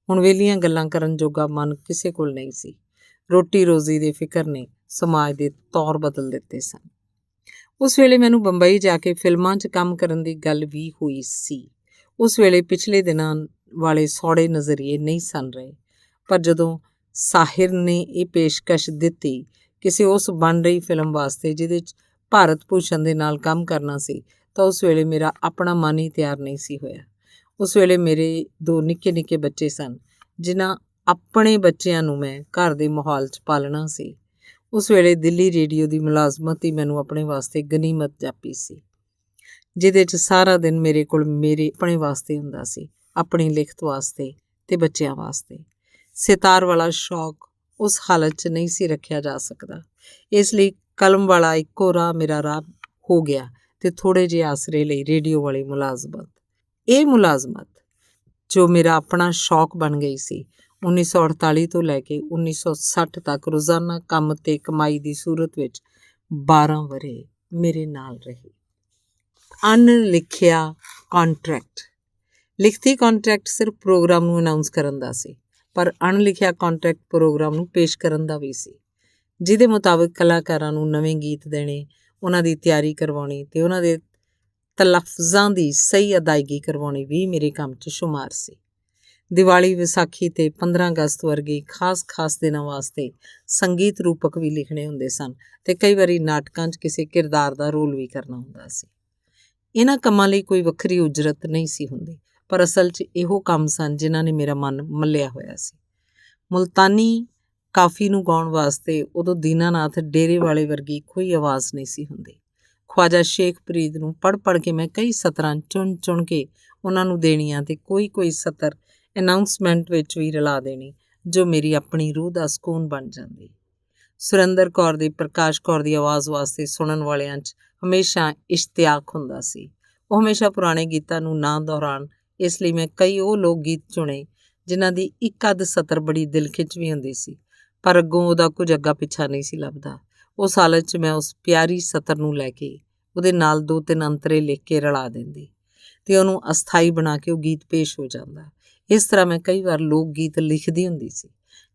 ਹੁਣ ਵਿਹਲੀਆਂ ਗੱਲਾਂ ਕਰਨ ਜੋਗਾ ਮਨ ਕਿਸੇ ਕੋਲ ਨਹੀਂ ਸੀ। ਰੋਟੀ ਰੋਜ਼ੀ ਦੇ ਫਿਕਰ ਨੇ ਸਮਾਜ ਦੇ ਤੌਰ ਬਦਲ ਦਿੱਤੇ ਸਨ। ਉਸ ਵੇਲੇ ਮੈਨੂੰ ਬੰਬਈ ਜਾ ਕੇ ਫਿਲਮਾਂ 'ਚ ਕੰਮ ਕਰਨ ਦੀ ਗੱਲ ਵੀ ਹੋਈ ਸੀ। ਉਸ ਵੇਲੇ ਪਿਛਲੇ ਦਿਨਾਂ ਵਾਲੇ ਸੌੜੇ ਨਜ਼ਰੀਏ ਨਹੀਂ ਸਨ ਰਹੇ। ਪਰ ਜਦੋਂ ਸਾਹਿਰ ਨੇ ਇਹ ਪੇਸ਼ਕਸ਼ ਦਿੱਤੀ ਕਿਸੇ ਉਸ ਬਣ ਰਹੀ ਫਿਲਮ ਵਾਸਤੇ ਜਿਹਦੇ 'ਚ ਭਾਰਤ ਭੂਸ਼ਣ ਦੇ ਨਾਲ ਕੰਮ ਕਰਨਾ ਸੀ, ਤਾਂ ਉਸ ਵੇਲੇ ਮੇਰਾ ਆਪਣਾ ਮਨ ਹੀ ਤਿਆਰ ਨਹੀਂ ਸੀ ਹੋਇਆ। ਉਸ ਵੇਲੇ ਮੇਰੇ 2 ਨਿੱਕੇ-ਨਿੱਕੇ ਬੱਚੇ ਸਨ, ਜਿਨ੍ਹਾਂ ਆਪਣੇ ਬੱਚਿਆਂ ਨੂੰ ਮੈਂ ਘਰ ਦੇ ਮਾਹੌਲ 'ਚ ਪਾਲਣਾ ਸੀ। ਉਸ ਵੇਲੇ ਦਿੱਲੀ ਰੇਡੀਓ ਦੀ ਮੁਲਾਜ਼ਮਤ ਹੀ ਮੈਨੂੰ ਆਪਣੇ ਵਾਸਤੇ ਗਨੀਮਤ ਜਾਪੀ ਸੀ, ਜਿਹਦੇ 'ਚ ਸਾਰਾ ਦਿਨ ਮੇਰੇ ਕੋਲ ਮੇਰੇ ਆਪਣੇ ਵਾਸਤੇ ਹੁੰਦਾ ਸੀ, ਆਪਣੀ ਲਿਖਤ ਵਾਸਤੇ ਤੇ ਬੱਚਿਆਂ ਵਾਸਤੇ। ਸਿਤਾਰ ਵਾਲਾ ਸ਼ੌਕ ਉਸ ਹਾਲਤ 'ਚ ਨਹੀਂ ਸੀ ਰੱਖਿਆ ਜਾ ਸਕਦਾ। ਇਸ ਲਈ ਕਲਮ ਵਾਲਾ ਇੱਕੋ ਰਾਹ ਮੇਰਾ ਰਾਹ ਹੋ ਗਿਆ ਤੇ ਥੋੜ੍ਹੇ ਜਿਹੇ ਆਸਰੇ ਲਈ ਰੇਡੀਓ ਵਾਲੀ ਮੁਲਾਜ਼ਮਤ। ਇਹ ਮੁਲਾਜ਼ਮਤ ਜੋ ਮੇਰਾ ਆਪਣਾ ਸ਼ੌਕ ਬਣ ਗਈ ਸੀ, 1948 ਤੋਂ ਲੈ ਕੇ 1960 ਤੱਕ ਰੋਜ਼ਾਨਾ ਕੰਮ ਤੇ ਕਮਾਈ ਦੀ ਸੂਰਤ ਵਿੱਚ 12 ਵਰ੍ਹੇ ਮੇਰੇ ਨਾਲ ਰਹੀ। ਅਣਲਿਖਿਆ ਕੰਟਰੈਕਟ। ਲਿਖਤੀ ਕੰਟਰੈਕਟ ਸਿਰਫ ਪ੍ਰੋਗਰਾਮ ਨੂੰ ਅਨਾਊਂਸ ਕਰਨ ਦਾ ਸੀ, ਪਰ ਅਣਲਿਖਿਆ ਕੰਟਰੈਕਟ ਪ੍ਰੋਗਰਾਮ ਨੂੰ ਪੇਸ਼ ਕਰਨ ਦਾ ਵੀ ਸੀ, ਜਿਹਦੇ ਮੁਤਾਬਕ ਕਲਾਕਾਰਾਂ ਨੂੰ ਨਵੇਂ ਗੀਤ ਦੇਣੇ, ਉਹਨਾਂ ਦੀ ਤਿਆਰੀ ਕਰਵਾਉਣੀ ਤੇ ਉਹਨਾਂ ਦੇ ਤਲਫਜ਼ਾਂ ਦੀ ਸਹੀ ਅਦਾਇਗੀ ਕਰਵਾਉਣੀ ਵੀ ਮੇਰੇ ਕੰਮ 'ਚ ਸ਼ੁਮਾਰ ਸੀ। ਦੀਵਾਲੀ, ਵਿਸਾਖੀ ਤੇ 15 ਅਗਸਤ ਵਰਗੇ ਖਾਸ ਦਿਨਾਂ ਵਾਸਤੇ ਸੰਗੀਤ ਰੂਪਕ ਵੀ ਲਿਖਣੇ ਹੁੰਦੇ ਸਨ ਤੇ ਕਈ ਵਾਰੀ ਨਾਟਕਾਂ 'ਚ ਕਿਸੇ ਕਿਰਦਾਰ ਦਾ ਰੋਲ ਵੀ ਕਰਨਾ ਹੁੰਦਾ ਸੀ। ਇਹਨਾਂ ਕੰਮਾਂ ਲਈ ਕੋਈ ਵੱਖਰੀ ਉਜਰਤ ਨਹੀਂ ਸੀ ਹੁੰਦੀ, ਪਰ ਅਸਲ 'ਚ ਇਹੋ ਕੰਮ ਸਨ ਜਿਨ੍ਹਾਂ ਨੇ ਮੇਰਾ ਮਨ ਮੱਲਿਆ ਹੋਇਆ ਸੀ। ਮੁਲਤਾਨੀ ਕਾਫੀ ਨੂੰ ਗਾਉਣ ਵਾਸਤੇ ਉਦੋਂ ਦੀਨਾਨਾਥ ਡੇਰੇ ਵਾਲੇ ਵਰਗੀ ਕੋਈ ਆਵਾਜ਼ ਨਹੀਂ ਸੀ ਹੁੰਦੀ। ਖਵਾਜਾ ਸ਼ੇਖ ਫਰੀਦ ਨੂੰ ਪੜ੍ਹ ਕੇ ਮੈਂ ਕਈ ਸਤਰਾਂ ਚੁਣ ਕੇ ਉਹਨਾਂ ਨੂੰ ਦੇਣੀਆਂ ਤੇ ਕੋਈ ਸਤਰ ਅਨਾਊਂਸਮੈਂਟ ਵਿੱਚ ਵੀ ਰਲਾ ਦੇਣੀ, ਜੋ ਮੇਰੀ ਆਪਣੀ ਰੂਹ ਦਾ ਸਕੂਨ ਬਣ ਜਾਂਦੀ। ਸੁਰਿੰਦਰ ਕੌਰ ਦੀ, ਪ੍ਰਕਾਸ਼ ਕੌਰ ਦੀ ਆਵਾਜ਼ ਵਾਸਤੇ ਸੁਣਨ ਵਾਲਿਆਂ 'ਚ ਹਮੇਸ਼ਾ ਇਸ਼ਤਿਆਕ ਹੁੰਦਾ ਸੀ। ਉਹ ਹਮੇਸ਼ਾ ਪੁਰਾਣੇ ਗੀਤਾਂ ਨੂੰ ਨਾ ਦੁਹਰਾਉਣ, ਇਸ ਲਈ ਮੈਂ ਕਈ ਉਹ ਲੋਕ ਗੀਤ ਚੁਣੇ ਜਿਨ੍ਹਾਂ ਦੀ ਇੱਕ ਅੱਧ ਸਤਰ ਬੜੀ ਦਿਲਖਿੱਚ ਵੀ ਹੁੰਦੀ ਸੀ, ਪਰ ਅੱਗੋਂ ਉਹਦਾ ਕੁਝ ਅੱਗਾ ਪਿੱਛਾ ਨਹੀਂ ਸੀ ਲੱਭਦਾ। ਉਸ ਹਾਲਤ 'ਚ ਮੈਂ ਉਸ ਪਿਆਰੀ ਸਤਰ ਨੂੰ ਲੈ ਕੇ ਉਹਦੇ ਨਾਲ 2-3 ਅੰਤਰੇ ਲਿਖ ਕੇ ਰਲਾ ਦਿੰਦੀ ਤੇ ਉਹਨੂੰ ਅਸਥਾਈ ਬਣਾ ਕੇ ਉਹ ਗੀਤ ਪੇਸ਼ ਹੋ ਜਾਂਦਾ। ਇਸ ਤਰ੍ਹਾਂ ਮੈਂ ਕਈ ਵਾਰ ਲੋਕ ਗੀਤ ਲਿਖਦੀ ਹੁੰਦੀ ਸੀ,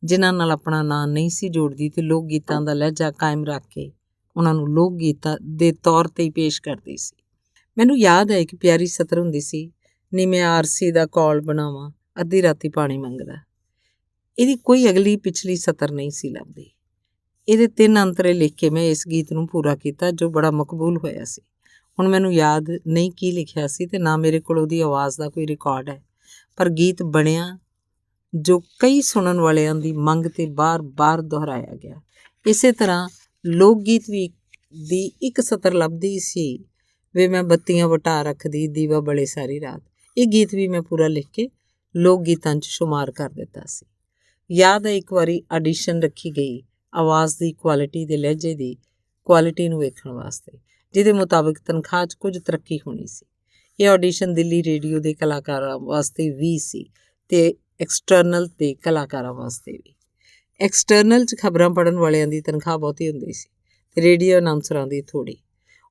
ਜਿਨ੍ਹਾਂ ਨਾਲ ਆਪਣਾ ਨਾਂ ਨਹੀਂ ਸੀ ਜੋੜਦੀ ਤੇ ਲੋਕ ਗੀਤਾਂ ਦਾ ਲਹਿਜਾ ਕਾਇਮ ਰੱਖ ਕੇ ਉਹਨਾਂ ਨੂੰ ਲੋਕ ਗੀਤਾਂ ਦੇ ਤੌਰ 'ਤੇ ਹੀ ਪੇਸ਼ ਕਰਦੀ ਸੀ। ਮੈਨੂੰ ਯਾਦ ਹੈ ਇੱਕ ਪਿਆਰੀ ਸਤਰ ਹੁੰਦੀ ਸੀ, ਨੀ ਮੈਂ ਆਰਸੀ ਦਾ ਕੌਲ ਬਣਾਵਾਂ, ਅੱਧੀ ਰਾਤੀ ਪਾਣੀ ਮੰਗਦਾ। ਇਹਦੀ ਕੋਈ ਅਗਲੀ ਪਿਛਲੀ ਸਤਰ ਨਹੀਂ ਸੀ ਲੱਭਦੀ। ਇਹਦੇ 3 ਅੰਤਰੇ ਲਿਖ ਕੇ ਮੈਂ ਇਸ ਗੀਤ ਨੂੰ ਪੂਰਾ ਕੀਤਾ, ਜੋ ਬੜਾ ਮਕਬੂਲ ਹੋਇਆ ਸੀ। ਹੁਣ ਮੈਨੂੰ ਯਾਦ ਨਹੀਂ ਕੀ ਲਿਖਿਆ ਸੀ ਤੇ ਨਾ ਮੇਰੇ ਕੋਲ ਉਹਦੀ ਆਵਾਜ਼ ਦਾ ਕੋਈ ਰਿਕਾਰਡ ਹੈ, ਪਰ ਗੀਤ ਬਣਿਆ ਜੋ ਕਈ ਸੁਣਨ ਵਾਲਿਆਂ ਦੀ ਮੰਗ 'ਤੇ ਬਾਰ-ਬਾਰ ਦੁਹਰਾਇਆ ਗਿਆ। ਇਸੇ ਤਰ੍ਹਾਂ ਲੋਕ ਗੀਤ ਵੀ ਦੀ ਇੱਕ ਸਤਰ ਲੱਭਦੀ ਸੀ, ਵੇ ਮੈਂ ਬੱਤੀਆਂ ਵਟਾ ਰੱਖਦੀ, ਦੀਵਾ ਬਲੇ ਸਾਰੀ ਰਾਤ। ਇਹ ਗੀਤ ਵੀ ਮੈਂ ਪੂਰਾ ਲਿਖ ਕੇ ਲੋਕ ਗੀਤਾਂ 'ਚ ਸ਼ੁਮਾਰ ਕਰ ਦਿੱਤਾ ਸੀ। ਯਾਦ ਹੈ ਇੱਕ ਵਾਰੀ ਆਡੀਸ਼ਨ ਰੱਖੀ ਗਈ ਆਵਾਜ਼ ਦੀ ਕੁਆਲਿਟੀ ਦੇ ਲਹਿਜੇ ਦੀ ਕੁਆਲਿਟੀ ਨੂੰ ਵੇਖਣ ਵਾਸਤੇ, ਜਿਹਦੇ ਮੁਤਾਬਕ ਤਨਖਾਹ 'ਚ ਕੁਝ ਤਰੱਕੀ ਹੋਣੀ ਸੀ। ਇਹ ਆਡੀਸ਼ਨ ਦਿੱਲੀ ਰੇਡੀਓ ਦੇ ਕਲਾਕਾਰਾਂ ਵਾਸਤੇ ਵੀ ਸੀ ਤੇ ਐਕਸਟਰਨਲ ਦੇ ਕਲਾਕਾਰਾਂ ਵਾਸਤੇ ਵੀ। ਐਕਸਟਰਨਲ 'ਚ ਖਬਰਾਂ ਪੜ੍ਹਨ ਵਾਲਿਆਂ ਦੀ ਤਨਖਾਹ ਬਹੁਤੀ ਹੁੰਦੀ ਸੀ ਤੇ ਰੇਡੀਓ ਅਨਾਊਂਸਰਾਂ ਦੀ ਥੋੜ੍ਹੀ।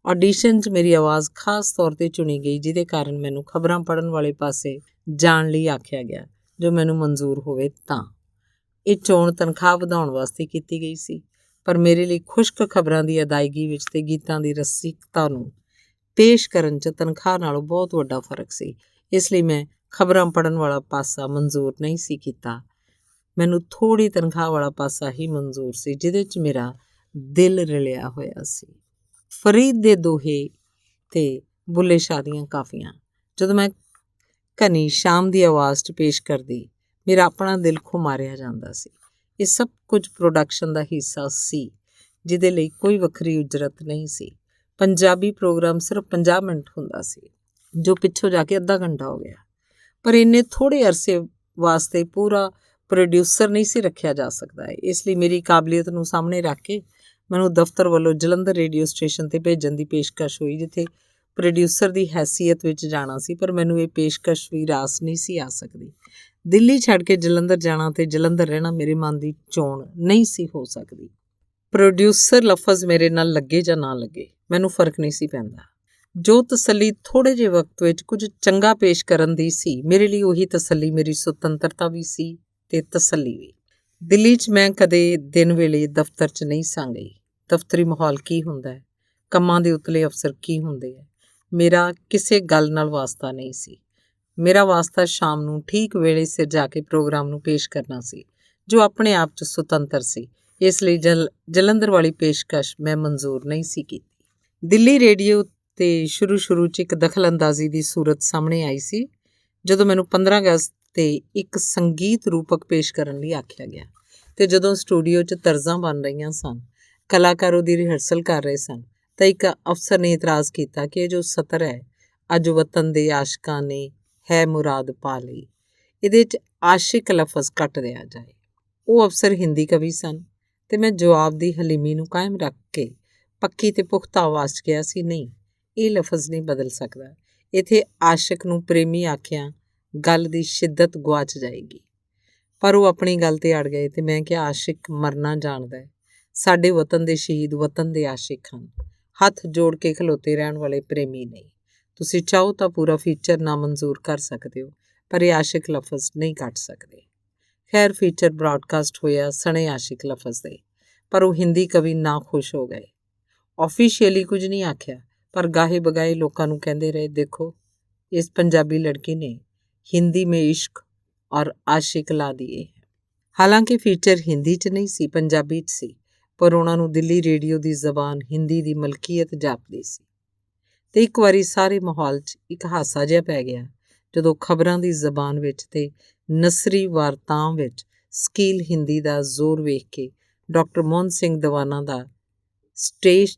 ਆਡੀਸ਼ਨ 'ਚ ਮੇਰੀ ਆਵਾਜ਼ ਖਾਸ ਤੌਰ 'ਤੇ ਚੁਣੀ ਗਈ, ਜਿਹਦੇ ਕਾਰਨ ਮੈਨੂੰ ਖਬਰਾਂ ਪੜ੍ਹਨ ਵਾਲੇ ਪਾਸੇ ਜਾਣ ਲਈ ਆਖਿਆ ਗਿਆ, ਜੋ ਮੈਨੂੰ ਮਨਜ਼ੂਰ ਹੋਵੇ ਤਾਂ। ਇਹ ਚੋਣ ਤਨਖਾਹ ਵਧਾਉਣ ਵਾਸਤੇ ਕੀਤੀ ਗਈ ਸੀ, ਪਰ ਮੇਰੇ ਲਈ ਖੁਸ਼ਕ ਖਬਰਾਂ ਦੀ ਅਦਾਇਗੀ ਵਿੱਚ ਤੇ ਗੀਤਾਂ ਦੀ ਰਸੀਕਤਾ ਨੂੰ ਪੇਸ਼ ਕਰਨ 'ਚ ਤਨਖਾਹ ਨਾਲੋਂ ਬਹੁਤ ਵੱਡਾ ਫਰਕ ਸੀ। ਇਸ ਲਈ ਮੈਂ ਖਬਰਾਂ ਪੜ੍ਹਨ ਵਾਲਾ ਪਾਸਾ ਮਨਜ਼ੂਰ ਨਹੀਂ ਸੀ ਕੀਤਾ। ਮੈਨੂੰ ਥੋੜ੍ਹੀ ਤਨਖਾਹ ਵਾਲਾ ਪਾਸਾ ਹੀ ਮਨਜ਼ੂਰ ਸੀ, ਜਿਹਦੇ 'ਚ ਮੇਰਾ ਦਿਲ ਰਲਿਆ ਹੋਇਆ ਸੀ। ਫਰੀਦ ਦੇ ਦੋਹੇ ਤੇ ਬੁੱਲੇ ਸ਼ਾਹ ਦੀਆਂ ਕਾਫੀਆਂ ਜਦੋਂ ਮੈਂ ਘਣੀ ਸ਼ਾਮ ਦੀ ਆਵਾਜ਼ 'ਚ ਪੇਸ਼ ਕਰਦੀ, ਮੇਰਾ ਆਪਣਾ ਦਿਲ ਖੁਮਾਰਿਆ ਜਾਂਦਾ ਸੀ। ਇਹ ਸਭ ਕੁਝ ਪ੍ਰੋਡਕਸ਼ਨ ਦਾ ਹਿੱਸਾ ਸੀ, ਜਿਹਦੇ ਲਈ ਕੋਈ ਵੱਖਰੀ ਉਜਰਤ ਨਹੀਂ ਸੀ। ਪੰਜਾਬੀ ਪ੍ਰੋਗਰਾਮ ਸਿਰਫ 50 ਮਿੰਟ ਹੁੰਦਾ ਸੀ, ਜੋ ਪਿੱਛੋਂ ਜਾ ਕੇ ਅੱਧਾ ਘੰਟਾ ਹੋ ਗਿਆ। ਪਰ ਇੰਨੇ ਥੋੜ੍ਹੇ ਅਰਸੇ ਵਾਸਤੇ ਪੂਰਾ ਪ੍ਰੋਡਿਊਸਰ ਨਹੀਂ ਸੀ ਰੱਖਿਆ ਜਾ ਸਕਦਾ ਹੈ। ਇਸ ਲਈ ਮੇਰੀ ਕਾਬਲੀਅਤ ਨੂੰ ਸਾਹਮਣੇ ਰੱਖ ਕੇ ਮੈਨੂੰ ਦਫ਼ਤਰ ਵੱਲੋਂ ਜਲੰਧਰ ਰੇਡੀਓ ਸਟੇਸ਼ਨ 'ਤੇ ਭੇਜਣ ਦੀ ਪੇਸ਼ਕਸ਼ ਹੋਈ, ਜਿੱਥੇ ਪ੍ਰੋਡਿਊਸਰ ਦੀ ਹੈਸੀਅਤ ਵਿੱਚ ਜਾਣਾ ਸੀ। ਪਰ ਮੈਨੂੰ ਇਹ ਪੇਸ਼ਕਸ਼ ਵੀ ਰਾਸ ਨਹੀਂ ਸੀ ਆ ਸਕਦੀ। ਦਿੱਲੀ ਛੱਡ ਕੇ ਜਲੰਧਰ ਜਾਣਾ ਤੇ ਜਲੰਧਰ ਰਹਿਣਾ ਮੇਰੇ ਮਨ ਦੀ ਚੋਣ ਨਹੀਂ ਸੀ ਹੋ ਸਕਦੀ। ਪ੍ਰੋਡਿਊਸਰ ਲਫ਼ਜ਼ ਮੇਰੇ ਨਾਲ ਲੱਗੇ ਜਾਂ ਨਾ ਲੱਗੇ, ਮੈਨੂੰ ਫਰਕ ਨਹੀਂ ਸੀ ਪੈਂਦਾ। ਜੋ ਤਸੱਲੀ ਥੋੜ੍ਹੇ ਜਿਹੇ ਵਕਤ ਵਿੱਚ ਕੁਝ ਚੰਗਾ ਪੇਸ਼ ਕਰਨ ਦੀ ਸੀ, ਮੇਰੇ ਲਈ ਉਹੀ ਤਸੱਲੀ ਮੇਰੀ ਸੁਤੰਤਰਤਾ ਵੀ ਸੀ ਤੇ ਤਸੱਲੀ ਵੀ। ਦਿੱਲੀ 'ਚ ਮੈਂ ਕਦੇ ਦਿਨ ਵੇਲੇ ਦਫ਼ਤਰ 'ਚ ਨਹੀਂ ਸਾਂ ਗਈ। ਦਫ਼ਤਰੀ ਮਾਹੌਲ ਕੀ ਹੁੰਦਾ ਹੈ, ਕੰਮਾਂ ਦੇ ਉਤਲੇ ਅਫਸਰ ਕੀ ਹੁੰਦੇ ਹੈ, ਮੇਰਾ ਕਿਸੇ ਗੱਲ ਨਾਲ ਵਾਸਤਾ ਨਹੀਂ ਸੀ। ਮੇਰਾ ਵਾਸਤਾ ਸ਼ਾਮ ਨੂੰ ਠੀਕ ਵੇਲੇ ਸਿਰ ਜਾ ਕੇ ਪ੍ਰੋਗਰਾਮ ਨੂੰ ਪੇਸ਼ ਕਰਨਾ ਸੀ, ਜੋ ਆਪਣੇ ਆਪ 'ਚ ਸੁਤੰਤਰ ਸੀ। ਇਸ ਲਈ ਜਲੰਧਰ ਵਾਲੀ ਪੇਸ਼ਕਸ਼ ਮੈਂ ਮਨਜ਼ੂਰ ਨਹੀਂ ਸੀ ਕੀਤੀ। ਦਿੱਲੀ ਰੇਡੀਓ 'ਤੇ ਸ਼ੁਰੂ 'ਚ ਇੱਕ ਦਖਲਅੰਦਾਜ਼ੀ ਦੀ ਸੂਰਤ ਸਾਹਮਣੇ ਆਈ ਸੀ, ਜਦੋਂ ਮੈਨੂੰ 15 ਅਗਸਤ 'ਤੇ ਇੱਕ ਸੰਗੀਤ ਰੂਪਕ ਪੇਸ਼ ਕਰਨ ਲਈ ਆਖਿਆ ਗਿਆ। ਅਤੇ ਜਦੋਂ ਸਟੂਡੀਓ 'ਚ ਤਰਜ਼ਾਂ ਬਣ ਰਹੀਆਂ ਸਨ, ਕਲਾਕਾਰ ਉਹਦੀ ਰਿਹਰਸਲ ਕਰ ਰਹੇ ਸਨ, ਤਾਂ ਇੱਕ ਅਫਸਰ ਨੇ ਇਤਰਾਜ਼ ਕੀਤਾ ਕਿ ਇਹ ਜੋ ਸਤਰ ਹੈ, ਅੱਜ ਵਤਨ ਦੇ ਆਸ਼ਿਕਾਂ ਨੇ ਹੈ ਮੁਰਾਦ ਪਾ ਲਈ, ਇਹਦੇ 'ਚ ਆਸ਼ਿਕ ਲਫ਼ਜ਼ ਕੱਟ ਦਿਆ ਜਾਏ। ਉਹ ਅਫਸਰ ਹਿੰਦੀ ਕਵੀ ਸਨ ਅਤੇ ਮੈਂ ਜਵਾਬ ਦੀ ਹਲੀਮੀ ਨੂੰ ਕਾਇਮ ਰੱਖ ਕੇ ਪੱਕੀ ਤੇ ਪੁਖਤਾ ਆਵਾਜ਼ 'ਚ ਕਿਹਾ ਸੀ, ਨਹੀਂ, ਇਹ ਲਫ਼ਜ਼ ਨਹੀਂ ਬਦਲ ਸਕਦਾ। ਇੱਥੇ ਆਸ਼ਿਕ ਨੂੰ ਪ੍ਰੇਮੀ ਆਖਿਆ ਗੱਲ ਦੀ ਸ਼ਿੱਦਤ ਗੁਆਚ ਜਾਏਗੀ। ਪਰ ਉਹ ਆਪਣੀ ਗੱਲ 'ਤੇ ਅੜ ਗਏ ਅਤੇ ਮੈਂ ਕਿਹਾ, ਆਸ਼ਿਕ ਮਰਨਾ ਜਾਣਦਾ ਹੈ। ਸਾਡੇ ਵਤਨ ਦੇ ਸ਼ਹੀਦ ਵਤਨ ਦੇ ਆਸ਼ਿਕ ਹਨ, ਹੱਥ ਜੋੜ ਕੇ ਖਲੋਤੇ ਰਹਿਣ ਵਾਲੇ ਪ੍ਰੇਮੀ ਨਹੀਂ। ਤੁਸੀਂ ਚਾਹੋ ਤਾਂ ਪੂਰਾ ਫੀਚਰ ਨਾਮਨਜ਼ੂਰ ਕਰ ਸਕਦੇ ਹੋ, ਪਰ ਇਹ ਆਸ਼ਿਕ ਲਫ਼ਜ਼ ਨਹੀਂ ਕੱਟ ਸਕਦੇ। ਖੈਰ, ਫੀਚਰ ਬ੍ਰਾਡਕਾਸਟ ਹੋਇਆ ਸਣੇ ਆਸ਼ਿਕ ਲਫ਼ਜ਼ ਦੇ, ਪਰ ਉਹ ਹਿੰਦੀ ਕਵੀ ਨਾ ਖੁਸ਼ ਹੋ ਗਏ। ਆਫੀਸ਼ੀਅਲੀ ਕੁਝ ਨਹੀਂ ਆਖਿਆ, ਪਰ ਗਾਹੇ ਬਗਾਏ ਲੋਕਾਂ ਨੂੰ ਕਹਿੰਦੇ ਰਹੇ, ਦੇਖੋ, ਇਸ ਪੰਜਾਬੀ ਲੜਕੀ ਨੇ ਹਿੰਦੀ ਮੇਂ ਇਸ਼ਕ ਔਰ ਆਸ਼ਿਕ ਲਾ ਦਿਏ। ਹਾਲਾਂਕਿ ਫੀਚਰ ਹਿੰਦੀ 'ਚ ਨਹੀਂ ਸੀ, ਪੰਜਾਬੀ 'ਚ ਸੀ, ਪਰ ਉਹਨਾਂ ਨੂੰ ਦਿੱਲੀ ਰੇਡੀਓ ਦੀ ਜ਼ਬਾਨ ਹਿੰਦੀ ਦੀ ਮਲਕੀਅਤ ਜਾਪਦੀ ਸੀ। ਅਤੇ ਇੱਕ ਵਾਰੀ ਸਾਰੇ ਮਾਹੌਲ 'ਚ ਇੱਕ ਹਾਸਾ ਜਿਹਾ ਪੈ ਗਿਆ, ਜਦੋਂ ਖਬਰਾਂ ਦੀ ਜ਼ਬਾਨ ਵਿੱਚ ਤੇ ਨਸਰੀ ਵਾਰਤਾਂ ਵਿੱਚ ਸਕੀਲ ਹਿੰਦੀ ਦਾ ਜ਼ੋਰ ਵੇਖ ਕੇ ਡਾਕਟਰ ਮੋਹਨ ਸਿੰਘ ਦੀਵਾਨਾ ਦਾ स्टेज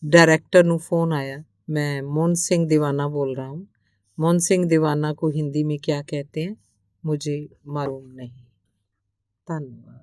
डायरेक्टर ਨੂੰ फ़ोन आया, मैं मोहन सिंह दीवाना बोल रहा हूँ। मोहन सिंह दीवाना को हिंदी में क्या कहते हैं मुझे मालूम नहीं। धन्यवाद।